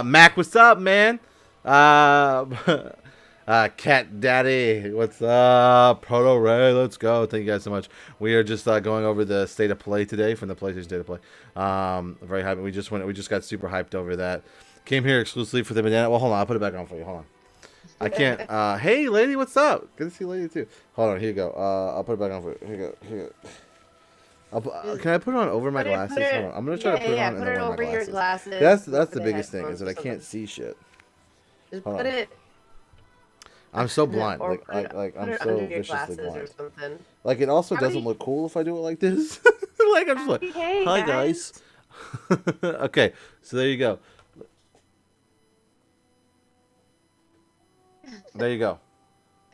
Mac, what's up, man? Cat Daddy, what's up? Proto Ray, let's go. Thank you guys so much. We are just going over the state of play today from the PlayStation State of Play. Very happy. We just got super hyped over that. Came here exclusively for the bandana. Well, hold on. I'll put it back on for you. Hold on. I can't. Hey, lady, what's up? Good to see lady too. Hold on. Here you go. I'll put it back on for you. Here you go. Can I put it on over my glasses? Hold on. I'm gonna try to put it on over my glasses. That's the biggest thing is that I can't see shit. Just put it. I'm so blind. Like I'm so viciously blind. Like it also doesn't look cool if I do it like this. Like I'm just like, hey, hi guys. Okay, so there you go. There you go.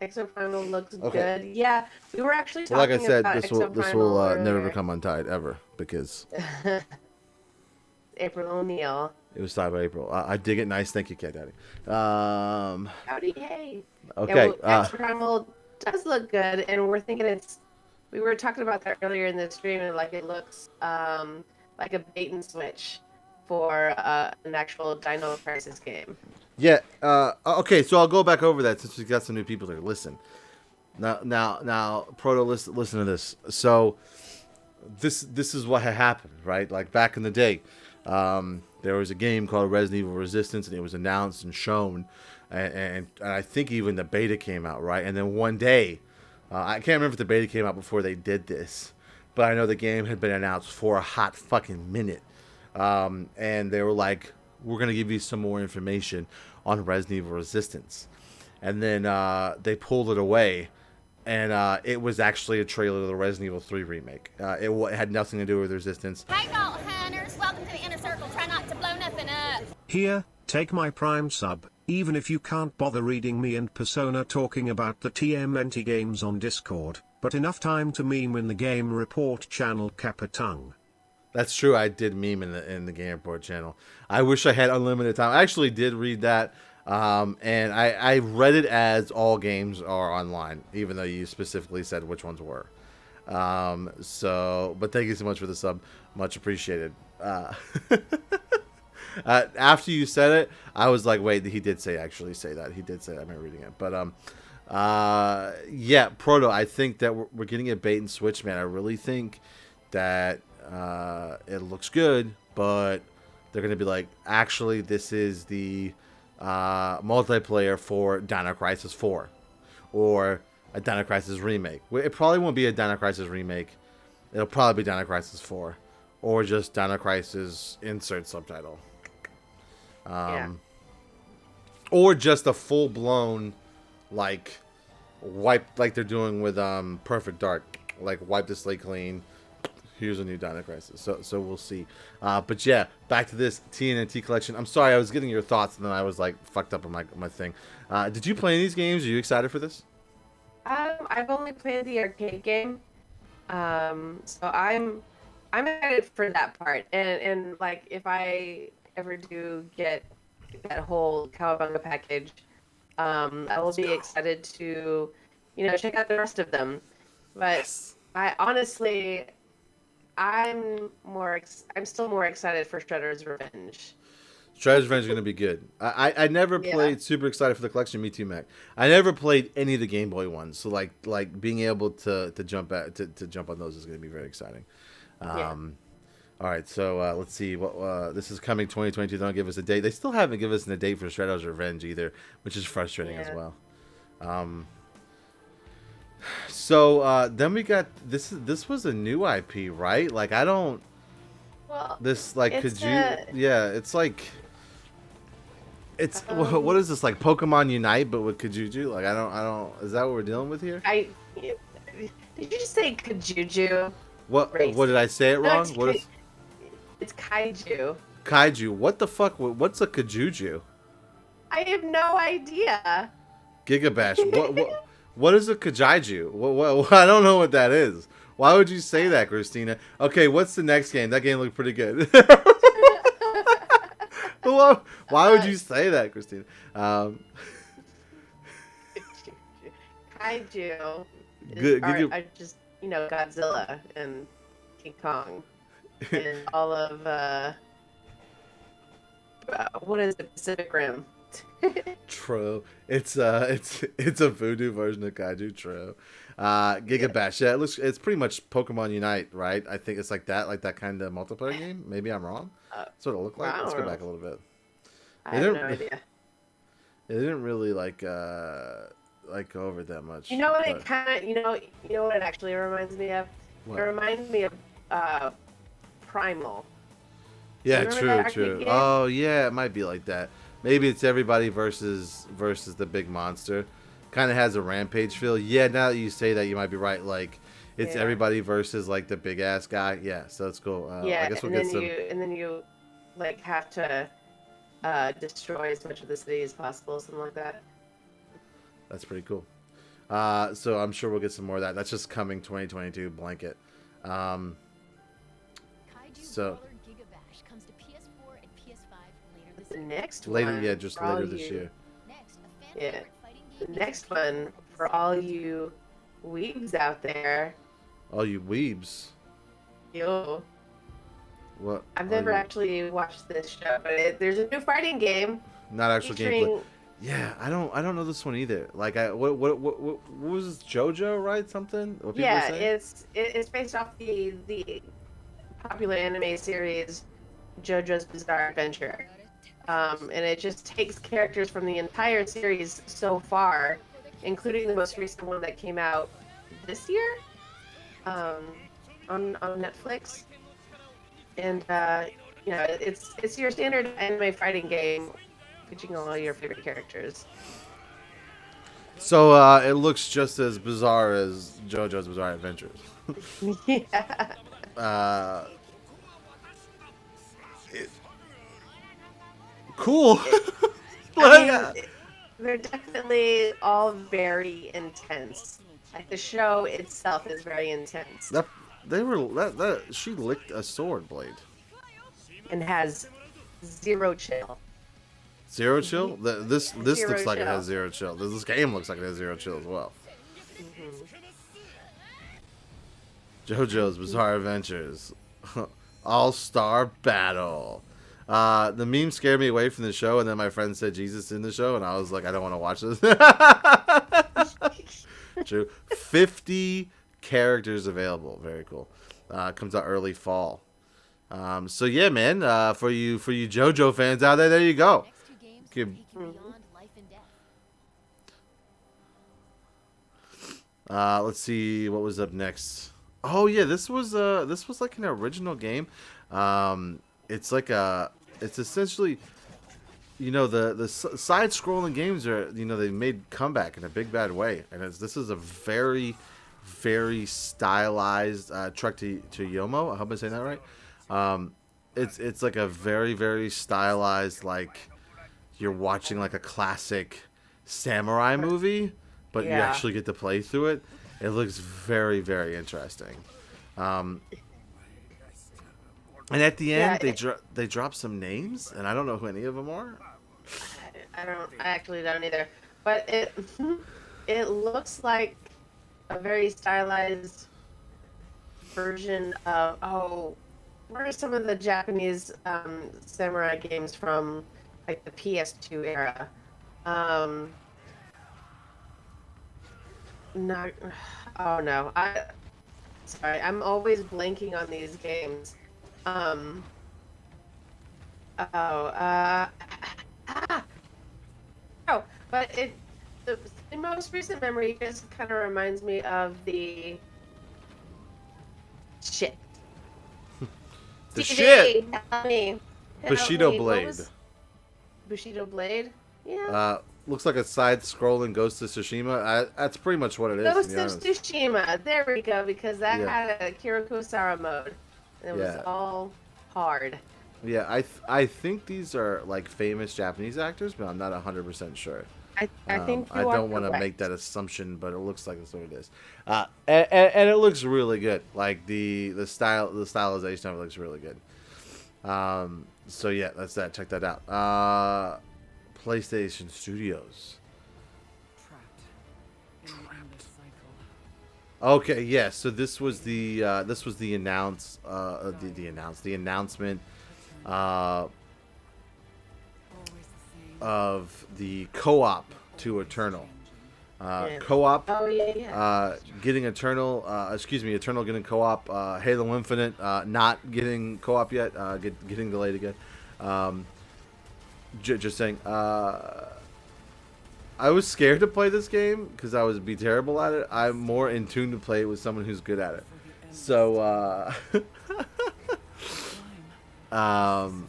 Exoprimal looks good. Yeah, we were actually talking like I said, about this will never become untied ever because April O'Neil. It was tied by April. I dig it. Nice, thank you, Cat Daddy. Howdy, hey. Okay. Yeah, Exoprimal does look good, and we're thinking we were talking about that earlier in the stream, and like it looks like a bait and switch for an actual Dino Crisis game. Yeah. Okay. So I'll go back over that since we've got some new people here. Listen. Now, Proto, listen to this. So, this is what had happened, right? Like back in the day, there was a game called Resident Evil Resistance, and it was announced and shown, and I think even the beta came out, right? And then one day, I can't remember if the beta came out before they did this, but I know the game had been announced for a hot fucking minute, and they were like, we're going to give you some more information on Resident Evil Resistance. And then they pulled it away, and it was actually a trailer of the Resident Evil 3 remake. It had nothing to do with Resistance. Hi, Vault Hunters. Here, take my Prime sub, even if you can't bother reading me and Persona talking about the TMNT games on Discord, but enough time to meme in the Game Report channel Capatung. That's true. I did meme in the Game Report channel. I wish I had unlimited time. I actually did read that, and I read it as all games are online, even though you specifically said which ones were. But thank you so much for the sub. Much appreciated. After you said it, I was like, wait, he did actually say that. He did say that. I'm not reading it. But, yeah, Proto, I think that we're getting a bait and switch, man. I really think that it looks good, but they're going to be like, actually, this is the multiplayer for Dino Crisis 4 or a Dino Crisis remake. It probably won't be a Dino Crisis remake. It'll probably be Dino Crisis 4 or just Dino Crisis insert subtitle. Or just a full-blown, like, wipe, like they're doing with Perfect Dark. Like, wipe the slate clean. Here's a new Dino Crisis. So we'll see. But yeah, back to this TNT collection. I'm sorry, I was getting your thoughts, and then I was, like, fucked up on my thing. Did you play any of these games? Are you excited for this? I've only played the arcade game. So I'm excited for that part. And like, if I ever do get that whole Cowabunga package, I will be excited to, check out the rest of them. But Yes. I honestly, I'm still more excited for Shredder's Revenge. Shredder's Revenge is going to be good. I never played. Super excited for the collection. Me too, Mac. I never played any of the Game Boy ones, so like being able to jump on those is going to be very exciting. All right, so let's see. What this is coming 2022. They don't give us a date. They still haven't given us a date for Shredder's Revenge either, which is frustrating as well. So then we got this. This was a new IP, right? Like I don't. Well, This like it's could you? Yeah, it's like. It's what is this like Pokemon Unite, but with Kajuju? Like I don't. Is that what we're dealing with here? Did you just say Kajuju? What did I say it wrong? It's Kaiju. Kaiju. What the fuck? What's a Kajuju? I have no idea. Gigabash. What is a Kajaiju? What, I don't know what that is. Why would you say that, Christina? Okay, what's the next game? That game looked pretty good. Why would you say that, Christina? Kaiju Good, are just, Godzilla and King Kong and all of, what is it, Pacific Rim? True. It's a voodoo version of Kaiju. True. Gigabash. Yeah, it's pretty much Pokemon Unite, right? I think it's like that kind of multiplayer game. Maybe I'm wrong. That's what it looked like. Let's go back a little bit. I have no idea. It didn't really like go over that much. You know what it kind of, you know what it actually reminds me of? What? It reminds me of Primal. Yeah, Remember that true. arcade game? Oh, yeah, it might be like that. Maybe it's everybody versus the big monster. Kind of has a Rampage feel. Yeah, now that you say that, you might be right. Like, it's everybody versus like the big ass guy. Yeah, so that's cool. Yeah, I guess we'll and get then some. and then you like have to destroy as much of the city as possible, something like that. That's pretty cool. So I'm sure we'll get some more of that. That's just coming 2022 blanket. So Gigabash comes to PS4 and PS5 later this The year. next later, one, yeah, just for all later this Next, year. a fan Yeah. favorite fighting The game next one for all you weebs out there. All you weebs. Yo, What? I've all never you- actually watched this show, but there's a new fighting game Not actual featuring. gameplay. Yeah, I don't know this one either. Like what was this, JoJo, right? Something? What people Yeah, were saying? it's based off the popular anime series JoJo's Bizarre Adventure. And it just takes characters from the entire series so far, including the most recent one that came out this year, on Netflix. And it's your standard anime fighting game, featuring all your favorite characters. So it looks just as bizarre as JoJo's Bizarre Adventures. Yeah. Cool. I mean, they're definitely all very intense. Like the show itself is very intense that she licked a sword blade. and has zero chill. Zero chill. This Zero looks like it chill. has zero chill. This game looks like it has zero chill as well. JoJo's Bizarre Adventures, All-Star Battle. The meme scared me away from the show, and then my friend said Jesus in the show, and I was like, I don't want to watch this. True. 50 characters available. Very cool. Comes out early fall. So yeah, man. For you JoJo fans out there, there you go. Next two games Okay. will take you beyond life and death. Let's see what was up next. Oh yeah, this was like an original game. It's essentially, the side scrolling games are, they made comeback in a big bad way, and this is a very very stylized Trek to Yomo. I hope I'm saying that right. It's like a very very stylized, like you're watching like a classic samurai movie, but you Yeah. actually get to play through it. It looks very, very interesting. And at the end, they drop some names, and I don't know who any of them are. I actually don't either. But it looks like a very stylized version of what are some of the Japanese samurai games from like the PS2 era? Not oh no. Sorry, I'm always blanking on these games. Oh, but the most recent memory just kind of reminds me of the shit. The TV, shit. help me. Help Bushido me. What Blade. was- Bushido Blade? Yeah. Looks like a side-scrolling Ghost of Tsushima. That's pretty much what it is. Ghost to be of honest. Tsushima. There we go, because that Yeah. had a Kiriko-Sara mode. And it was Yeah. all hard. Yeah, I think these are like famous Japanese actors, but I'm not 100% sure. I think I you are don't want to correct. make that assumption, but it looks like that's what it is. And it looks really good. Like the stylization of it looks really good. So yeah, that's that. Check that out. PlayStation Studios. Okay, yeah. So this was the announcement of the co-op to Eternal. Yeah. Co-op. Oh, yeah. Getting Eternal. Eternal getting co-op. Halo Infinite not getting co-op yet. Getting delayed again. Just saying. I was scared to play this game because I would be terrible at it. I'm more in tune to play it with someone who's good at it. So, on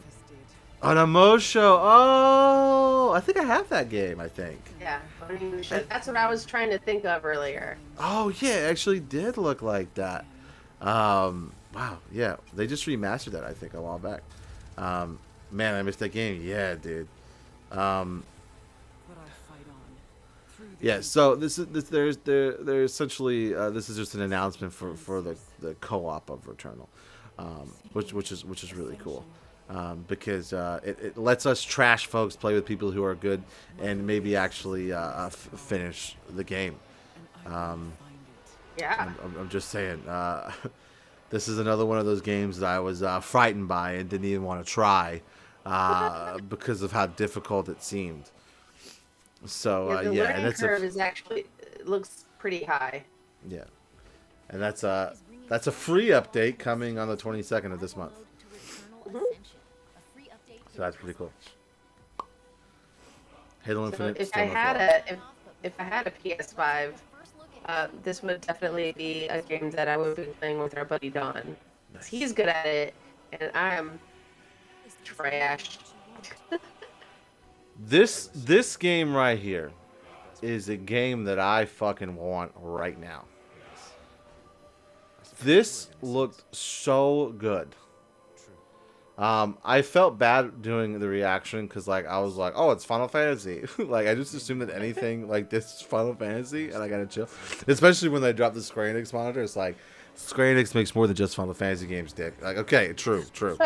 a Mo show. Oh, I think I have that game. I think. Yeah. That's what I was trying to think of earlier. Oh yeah, it actually did look like that. Wow, yeah, they just remastered that I think a while back. Man, I missed that game. Yeah, dude. Yeah, so there's essentially this is just an announcement for the co-op of Returnal, which is really cool, because it lets us trash folks play with people who are good and maybe actually finish the game. Yeah. I'm just saying, this is another one of those games that I was frightened by and didn't even want to try because of how difficult it seemed. So The yeah, learning and it's curve is actually looks pretty high. yeah, and that's a free update coming on the 22nd of this month. So that's pretty cool. Halo So Infinite. if still I no had fall. if I had a PS5, this would definitely be a game that I would be playing with our buddy Don. He's good at it, and I'm trash. This game right here is a game that I fucking want right now. This looked so good. I felt bad doing the reaction because like I was like, oh, it's Final Fantasy. Like I just assumed that anything like this is Final Fantasy, and I gotta chill. Especially when they dropped the Square Enix monitor, it's like Square Enix makes more than just Final Fantasy games, dick. Like okay, true, true.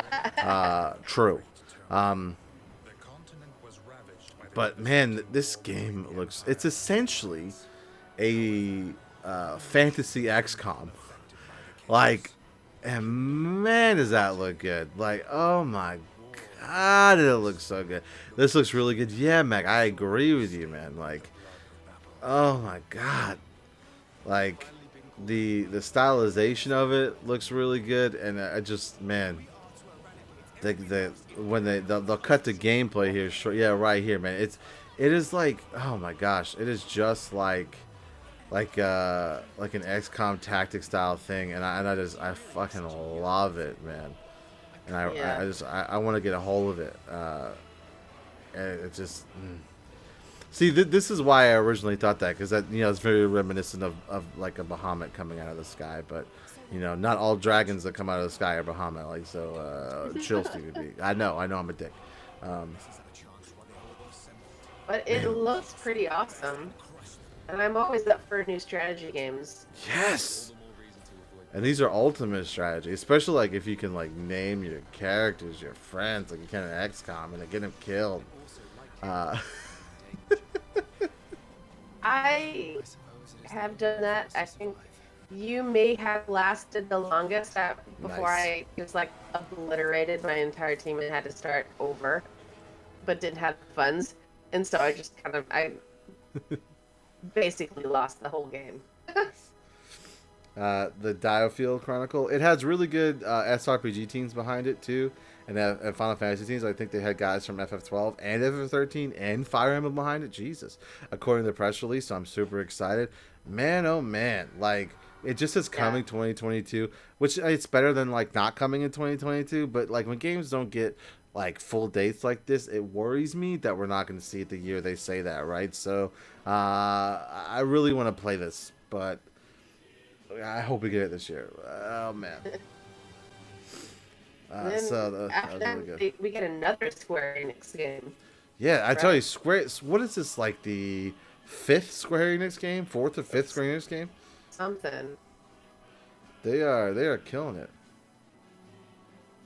Um, but man, this game looks—it's essentially a fantasy XCOM. Like, and man, does that look good! Like, oh my god, it looks so good. This looks really good. Yeah, Mac, I agree with you, man. Like, oh my god, like the stylization of it looks really good, and I just man, when they'll cut the gameplay here short. Yeah, right here, man. It is like, oh my gosh, it is just like an XCOM tactic style thing, and I fucking love it, man. And I want to get a hold of it. And it just see this is why I originally thought that, because that it's very reminiscent of like a Bahamut coming out of the sky, but not all dragons that come out of the sky are Bahamut. Like so, chill, Stevie B. I know I'm a dick. But it looks pretty awesome. And I'm always up for new strategy games. Yes. And these are ultimate strategy, especially like if you can like name your characters, your friends, like you can in XCOM, and get them killed. I have done that. I think you may have lasted the longest before Nice. I just like obliterated my entire team and had to start over, but didn't have the funds, and so I just I basically lost the whole game. The Diofield Chronicle. It has really good SRPG teams behind it too, and Final Fantasy teams. I think they had guys from FF12 and FF13 and Fire Emblem behind it. Jesus, according to the press release, so I'm super excited. Man, oh man, like it just is coming 2022, which it's better than like not coming in 2022. But like when games don't get like full dates like this, it worries me that we're not going to see it the year they say that, right? So I really want to play this, but I hope we get it this year. Oh man. That was really good. We get another Square Enix game. Yeah, I tell you, Square. What is this, like the fifth Square Enix game, fourth or fifth Square Enix game? Something. They are killing it.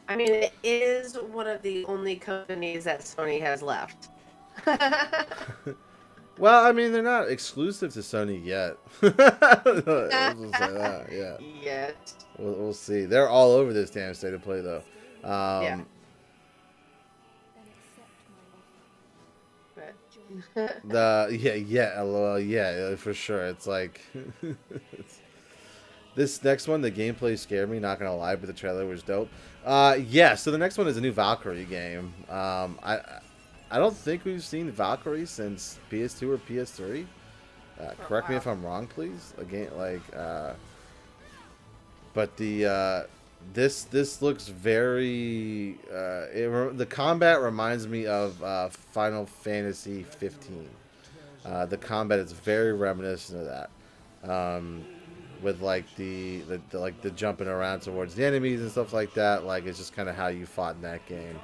I mean, it is one of the only companies that Sony has left. Well, I mean, they're not exclusive to Sony yet. We'll just say that, yeah. Yet. We'll see. They're all over this damn State of Play, though. Yeah. LOL, yeah, for sure. It's like this next one, the gameplay scared me. Not gonna lie, but the trailer was dope. Yeah. So the next one is a new Valkyrie game. I don't think we've seen Valkyrie since PS2 or PS3. Correct me if I'm wrong, please. Again, like, but this looks very. The combat reminds me of Final Fantasy 15. The combat is very reminiscent of that. With like the jumping around towards the enemies and stuff like that. Like it's just kind of how you fought in that game.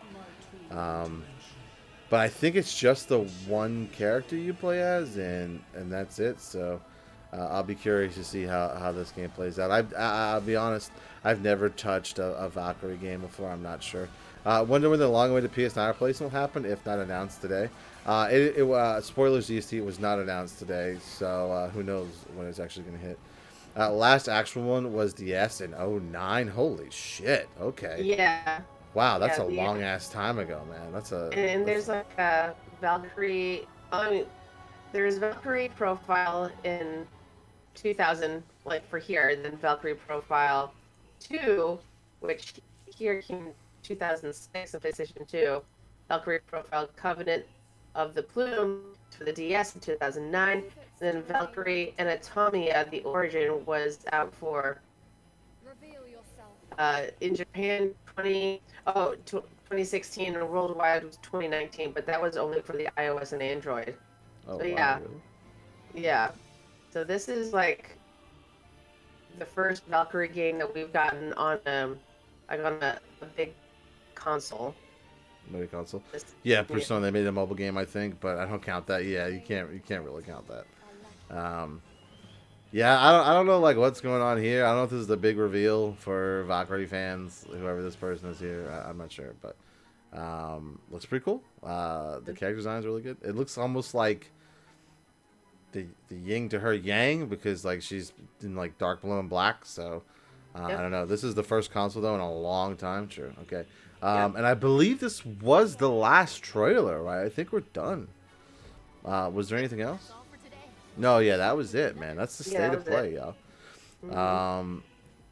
But I think it's just the one character you play as, and that's it. So I'll be curious to see how this game plays out. I'll be honest, I've never touched a Valkyrie game before. I'm not sure. Wonder when the long-awaited PS9 replacement will happen, if not announced today. Spoilers, DST was not announced today, so who knows when it's actually going to hit. Last actual one was the S in 09. Holy shit. Okay. Yeah. Wow, that's a long ass time ago, man. There's like a Valkyrie. I mean, there's Valkyrie Profile in 2000, like for here, then Valkyrie Profile 2, which here came 2006 on PlayStation 2. Valkyrie Profile Covenant of the Plume for the DS in 2009. And then Valkyrie Anatomia, the origin, was out for in Japan 2016, and worldwide was 2019, but that was only for the iOS and Android. Oh, so wow, yeah. really? Yeah. So this is like the first Valkyrie game that we've gotten on a big console. Maybe console. This- Yeah, Persona. They made a mobile game, I think, but I don't count that. Yeah, you can't really count that. Yeah, I don't know like what's going on here. I don't know if this is the big reveal for Valkyrie fans, whoever this person is here. I'm not sure, but looks pretty cool. The character design is really good. It looks almost like the yin to her yang, because like she's in like dark blue and black. So I don't know. This is the first console though in a long time. Sure, okay. And I believe this was the last trailer, right? I think we're done. Was there anything else? That's all for today. No, yeah, that was it, man. That's the state of play, yo.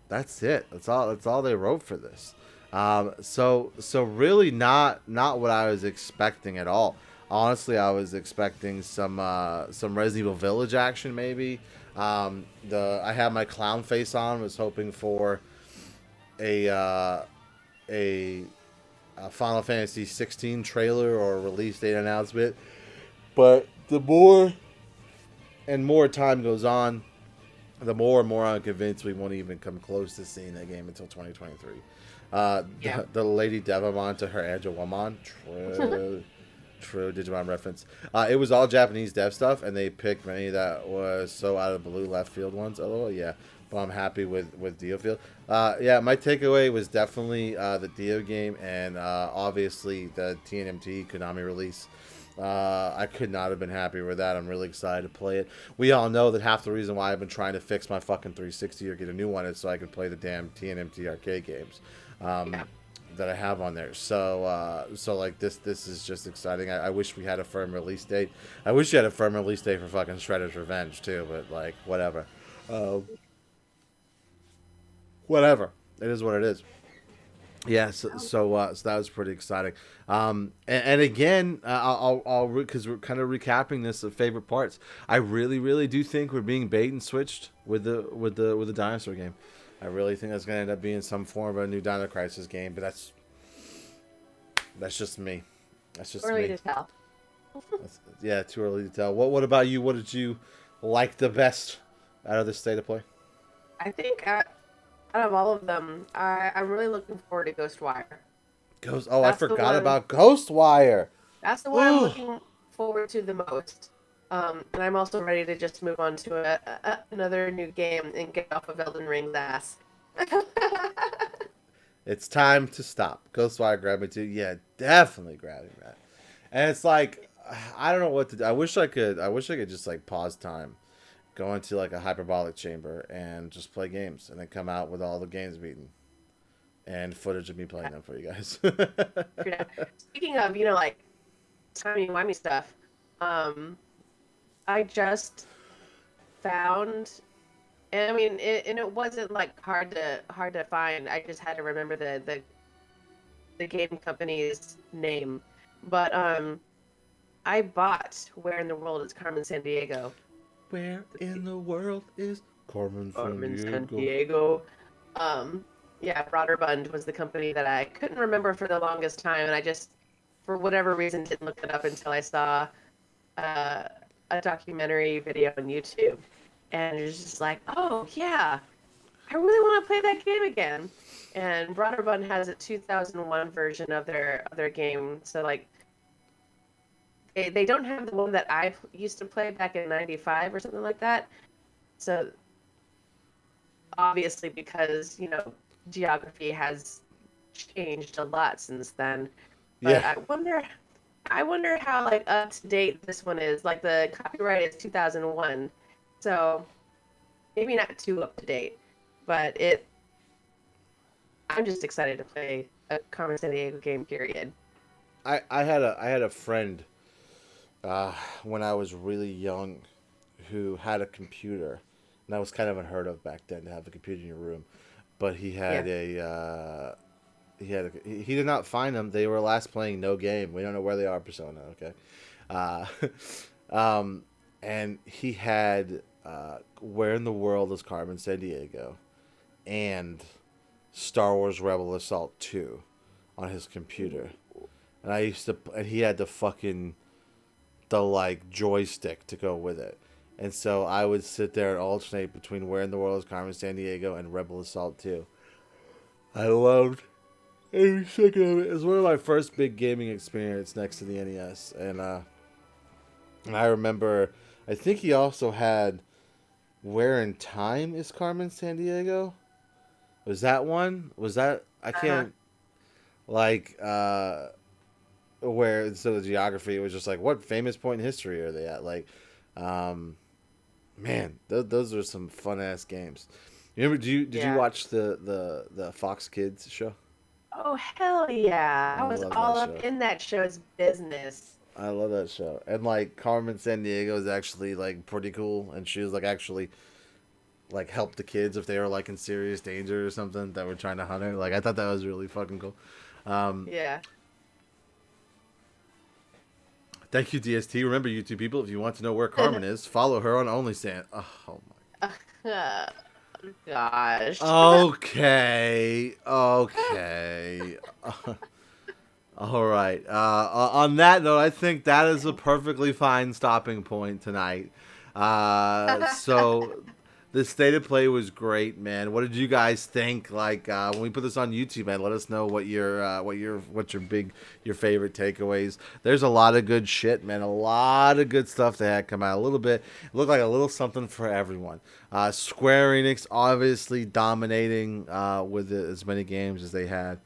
That's it. That's all they wrote for this. So really not what I was expecting at all. Honestly, I was expecting some Resident Evil Village action, maybe. I had my clown face on. Was hoping for a Final Fantasy 16 trailer or release date announcement, but the more and more time goes on, the more and more I'm convinced we won't even come close to seeing that game until 2023. The Lady Devamon to her Angewomon. True Digimon reference. It was all Japanese dev stuff, and they picked many that was so out of the blue left field ones. Oh, yeah. But I'm happy with Dio Field. Yeah, my takeaway was definitely the Dio game, and obviously the TNMT Konami release. I could not have been happier with that. I'm really excited to play it. We all know that half the reason why I've been trying to fix my fucking 360 or get a new one is so I can play the damn TNMT arcade games that I have on there. So like this is just exciting. I wish we had a firm release date. I wish you had a firm release date for fucking Shredder's Revenge too, but like whatever. Whatever. It is what it is. Yeah, so that was pretty exciting. And again, I'll because we're kind of recapping this of favorite parts. I really do think we're being bait and switched with the dinosaur game. I really think that's gonna end up being some form of a new Dino Crisis game, but that's just me. That's just Early me. to tell. Yeah, too early to tell. What about you? What did you like the best out of this state of play? I think out of all of them, I'm really looking forward to Ghostwire. I That's the forgot one. about Ghostwire. That's the one I'm Ooh. looking forward to the most. And I'm also ready to just move on to another new game and get off of Elden Ring's ass. It's time to stop. Ghostwire grabbed me too. Yeah, definitely grabbing that. And it's like, I don't know what to do. I wish I could just like pause time, go into like a hyperbolic chamber and just play games, and then come out with all the games beaten and footage of me playing them for you guys. Speaking of, like timey-wimey stuff, I just found, and I mean, it wasn't like hard to find. I just had to remember the game company's name, but I bought Where in the World is Carmen Sandiego. Where in the world is Carmen Sandiego? Diego. Yeah, Broderbund was the company that I couldn't remember for the longest time, and I just, for whatever reason, didn't look it up until I saw a documentary video on YouTube, and it was just like, oh yeah, I really want to play that game again. And Broderbund has a 2001 version of their game, so like they don't have the one that I used to play back in '95 or something like that. So obviously, because geography has changed a lot since then. But Yeah. I wonder how like up to date this one is. Like the copyright is 2001, so maybe not too up to date, but I'm just excited to play a Carmen Sandiego game. Period. I had a friend when I was really young who had a computer, and that was kind of unheard of back then to have a computer in your room. But he had he did not find them. They were last playing No Game. We don't know where they are, Persona. Okay, and he had Where in the World is Carmen Sandiego and Star Wars Rebel Assault 2 on his computer. And he had the like joystick to go with it. And so I would sit there and alternate between Where in the World is Carmen Sandiego and Rebel Assault 2. I loved Every second of it. It was one of my first big gaming experience next to the NES, and I remember. I think he also had Where in Time is Carmen San Diego. Was that one? Was that I can't like where instead of geography it was just like what famous point in history are they at? Like, man, those are some fun ass games. You remember? Did you watch the Fox Kids show? Oh, hell yeah. I I was love all that up show. in that show's business. I love that show. And like Carmen San Diego is actually like pretty cool, and she was like actually like help the kids if they were like in serious danger or something that were trying to hunt her. Like I thought that was really fucking cool. Yeah. Thank you, DST. Remember, you two people, if you want to know where Carmen is, follow her on OnlySan. Oh my. Gosh. Okay. Okay. All right. On that note, I think that is a perfectly fine stopping point tonight. So the state of play was great, man. What did you guys think? Like when we put this on YouTube, man, let us know what your favorite takeaways. There's a lot of good shit, man. A lot of good stuff that had come out. A little bit, it looked like a little something for everyone. Square Enix obviously dominating with as many games as they had.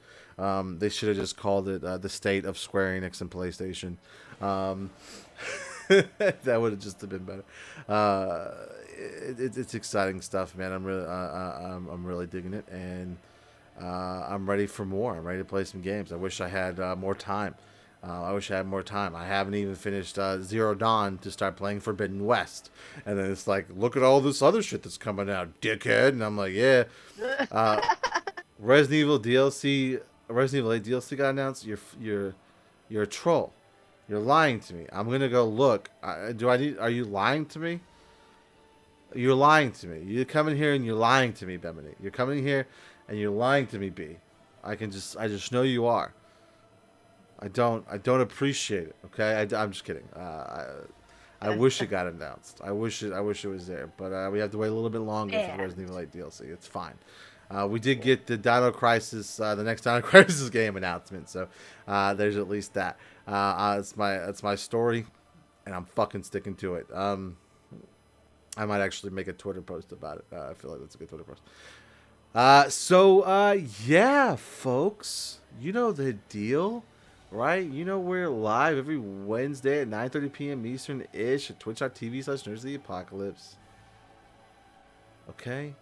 They should have just called it the state of Square Enix and PlayStation. That would have just been better. It's exciting stuff, man. I'm really digging it, and I'm ready for more. I'm ready to play some games. I wish I had more time. I wish I had more time. I haven't even finished Zero Dawn to start playing Forbidden West, and then it's like, look at all this other shit that's coming out, dickhead. And I'm like, yeah. Resident Evil 8 DLC got announced. You're a troll. You're lying to me. I'm gonna go look. Are you lying to me? You're lying to me. You come in here and you're lying to me, Bemini. You're coming here and you're lying to me, B. I just know you are. I don't appreciate it. Okay, I'm just kidding. I wish it got announced. I wish it was there, but we have to wait a little bit longer for the Resident Evil 8 DLC. It's fine. We did get the Dino Crisis, the next Dino Crisis game announcement, so there's at least that. That's my story, and I'm fucking sticking to it. I might actually make a Twitter post about it. I feel like that's a good Twitter post. Yeah, folks, you know the deal, right? You know we're live every Wednesday at 9:30 p.m. Eastern-ish at twitch.tv/NerdsOfTheApocalypse. Okay?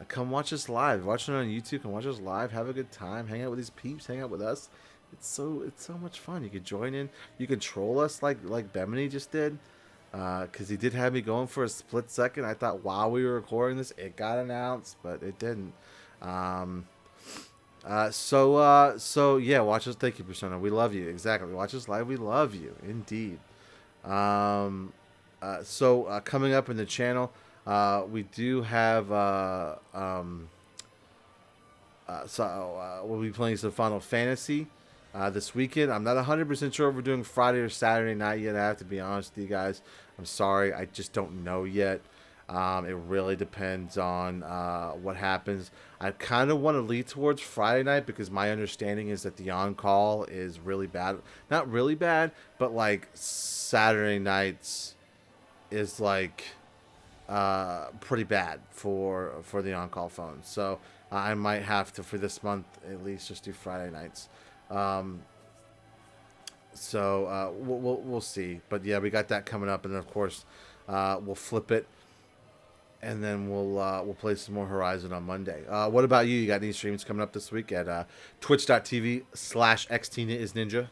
Come watch us live. Watch it on YouTube. Come watch us live. Have a good time. Hang out with these peeps. Hang out with us. It's so much fun. You can join in. You can troll us like Bemini just did. Because he did have me going for a split second. I thought while we were recording this, it got announced, but it didn't. So yeah, watch us. Thank you, Persona. We love you. Exactly. Watch us live. We love you. Indeed. Coming up in the channel, we do have, we'll be playing some Final Fantasy. This weekend. I'm not 100% sure if we're doing Friday or Saturday night yet. I have to be honest with you guys. I'm sorry. I just don't know yet. It really depends on what happens. I kind of want to lead towards Friday night because my understanding is that the on-call is really bad. Not really bad, but like Saturday nights is like pretty bad for the on-call phone. So I might have to, for this month at least, just do Friday nights. We'll see, but yeah, we got that coming up, and then of course, we'll flip it, and then we'll play some more Horizon on Monday. What about you? You got any streams coming up this week at twitch.tv/xtinaisninja?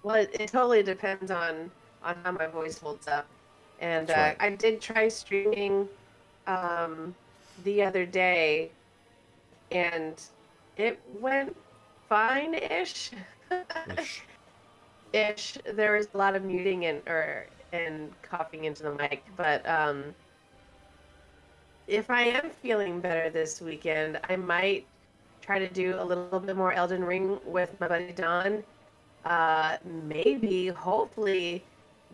Well, it totally depends on how my voice holds up, and Right. I did try streaming the other day, and it went fine-ish. Ish. There was a lot of muting and coughing into the mic, but if I am feeling better this weekend, I might try to do a little bit more Elden Ring with my buddy Don. Maybe, hopefully,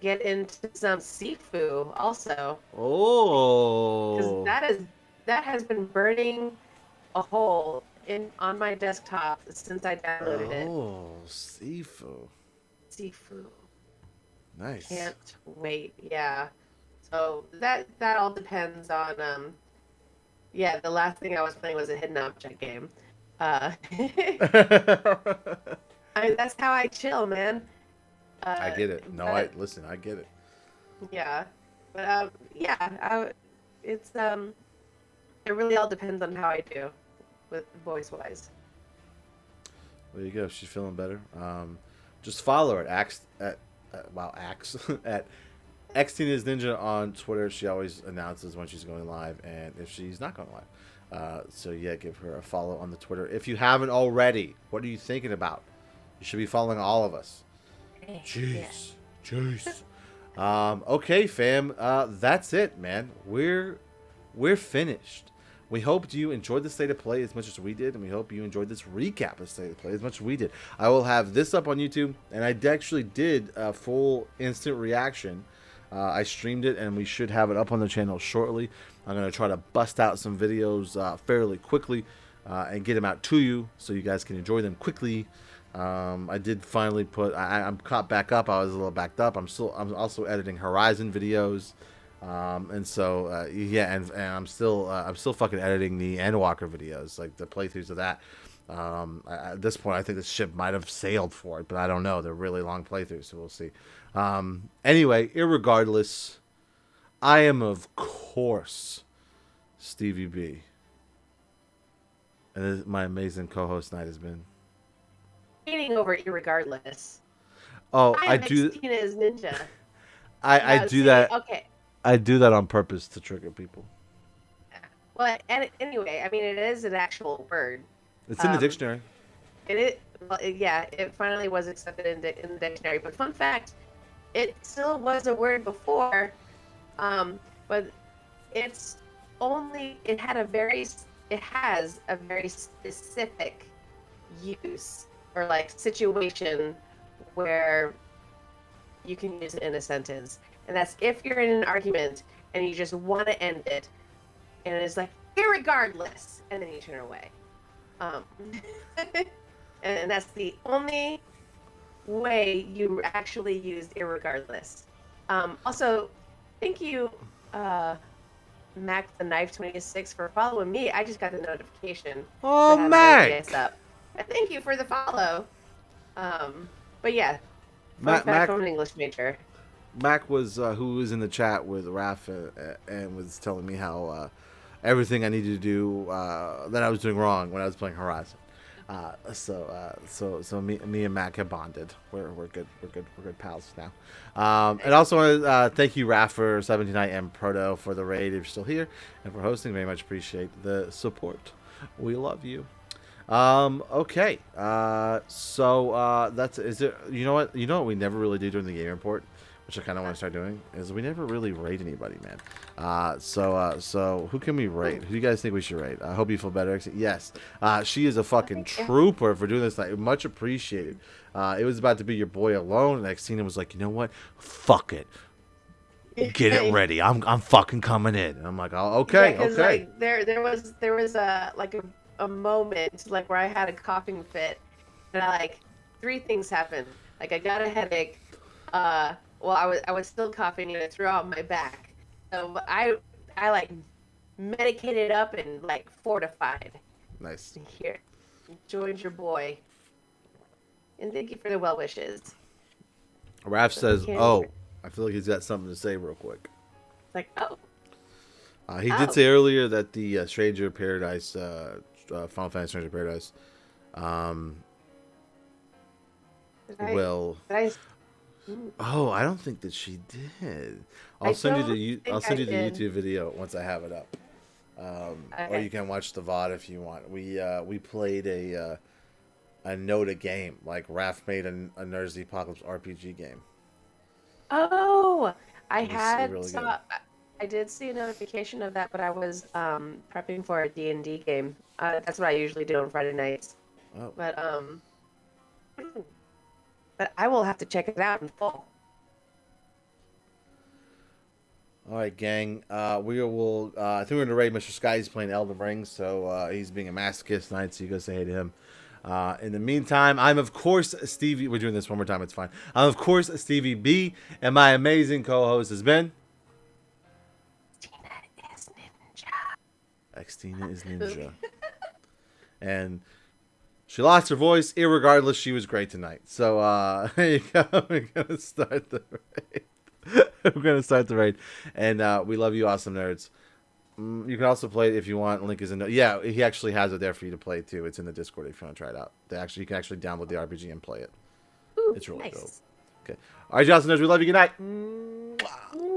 get into some Sifu also. Oh, Because that has been burning a hole on my desktop since I downloaded it. Oh, Sifu. Sifu. Nice. Can't wait. Yeah. So that all depends on yeah, the last thing I was playing was a hidden object game. That's how I chill, man. I get it. No, but, listen, I get it. Yeah. But it's it really all depends on how I do with voice wise. There you go. She's feeling better. Just follow her at at Xtina's Ninja on Twitter. She always announces when she's going live and if she's not going live. So yeah, give her a follow on the Twitter if you haven't already. What are you thinking about? You should be following all of us. Jeez. Okay, fam. That's it, man. We're finished. We hope you enjoyed the State of Play as much as we did, and we hope you enjoyed this recap of State of Play as much as we did. I will have this up on YouTube, and I actually did a full instant reaction. I streamed it, and we should have it up on the channel shortly. I'm going to try to bust out some videos fairly quickly and get them out to you so you guys can enjoy them quickly. I did finally put. I'm caught back up. I was a little backed up. I'm also editing Horizon videos, and so yeah, and I'm still fucking editing the Endwalker videos, like the playthroughs of that. At this point, I think the ship might have sailed for it, but I don't know. They're really long playthroughs, so we'll see. Anyway, irregardless, I am of course Stevie B, and my amazing co-host night has been. Over irregardless. Oh, I do. Tina's Ninja. I do that. Okay. I do that on purpose to trigger people. Well, anyway, I mean, it is an actual word. It's in the dictionary. It is. Well, yeah, it finally was accepted in the dictionary. But fun fact, it still was a word before, but it has a very specific use. Or like situation where you can use it in a sentence, and that's if you're in an argument and you just want to end it, and it's like irregardless, and then you turn away. And that's the only way you actually used irregardless. Also, thank you, Mac the Knife 26 for following me. I just got the notification. Oh, Mac! Thank you for the follow. But yeah, Mac, I'm an English major. Mac was who was in the chat with Raph and was telling me how everything I needed to do that I was doing wrong when I was playing Horizon. So me and Mac have bonded. We're good. We're good pals now. And also want to thank you, Raph, for 79 and Proto for the raid if you're still here and for hosting. Very much appreciate the support. We love you. Okay. So that's is it. You know what we never really do during the game report, which I kind of want to start doing, is we never really raid anybody, man. So who can we raid? Who do you guys think we should raid? I hope you feel better. Yes. She is a fucking trooper for doing this. Like, much appreciated. It was about to be your boy alone, and Xtina was like, you know what? Fuck it. Get it ready. I'm fucking coming in. And I'm like, oh, okay, yeah, okay. Like, there was a moment like where I had a coughing fit, and three things happened. Like, I got a headache. Well, I was still coughing, and it threw out my back. So I like medicated up and like fortified. Nice. Here, joined your boy, and thank you for the well wishes. Raph says, "Oh, I feel like he's got something to say real quick." It's like, oh. He did say earlier that the Stranger of Paradise, Final Fantasy Stranger of Paradise, Oh, I don't think that she did. I'll send you the YouTube video once I have it up. Okay. Or you can watch the VOD if you want. We played a NotA game. Like, Raph made a Nerds the Apocalypse RPG game. Oh, I did see a notification of that, but I was prepping for a D&D game. That's what I usually do on Friday nights. Oh. But I will have to check it out in full. All right, gang. We will. I think we're gonna raid Mr. Sky. He's playing Elden Ring, so he's being a masochist tonight. So you go say hey to him. In the meantime, I'm of course Stevie. We're doing this one more time. It's fine. I'm of course Stevie B, and my amazing co-host has been. Tina is ninja. Xtina is ninja, and she lost her voice. Irregardless, she was great tonight. So here you go. We're gonna start the raid. We're gonna start the raid, and we love you, awesome nerds. You can also play it if you want. Link is in. Yeah, he actually has it there for you to play too. It's in the Discord if you want to try it out. You can actually download the RPG and play it. Ooh, It's really nice. dope. Okay. All right, awesome nerds. We love you. Good night. Mwah.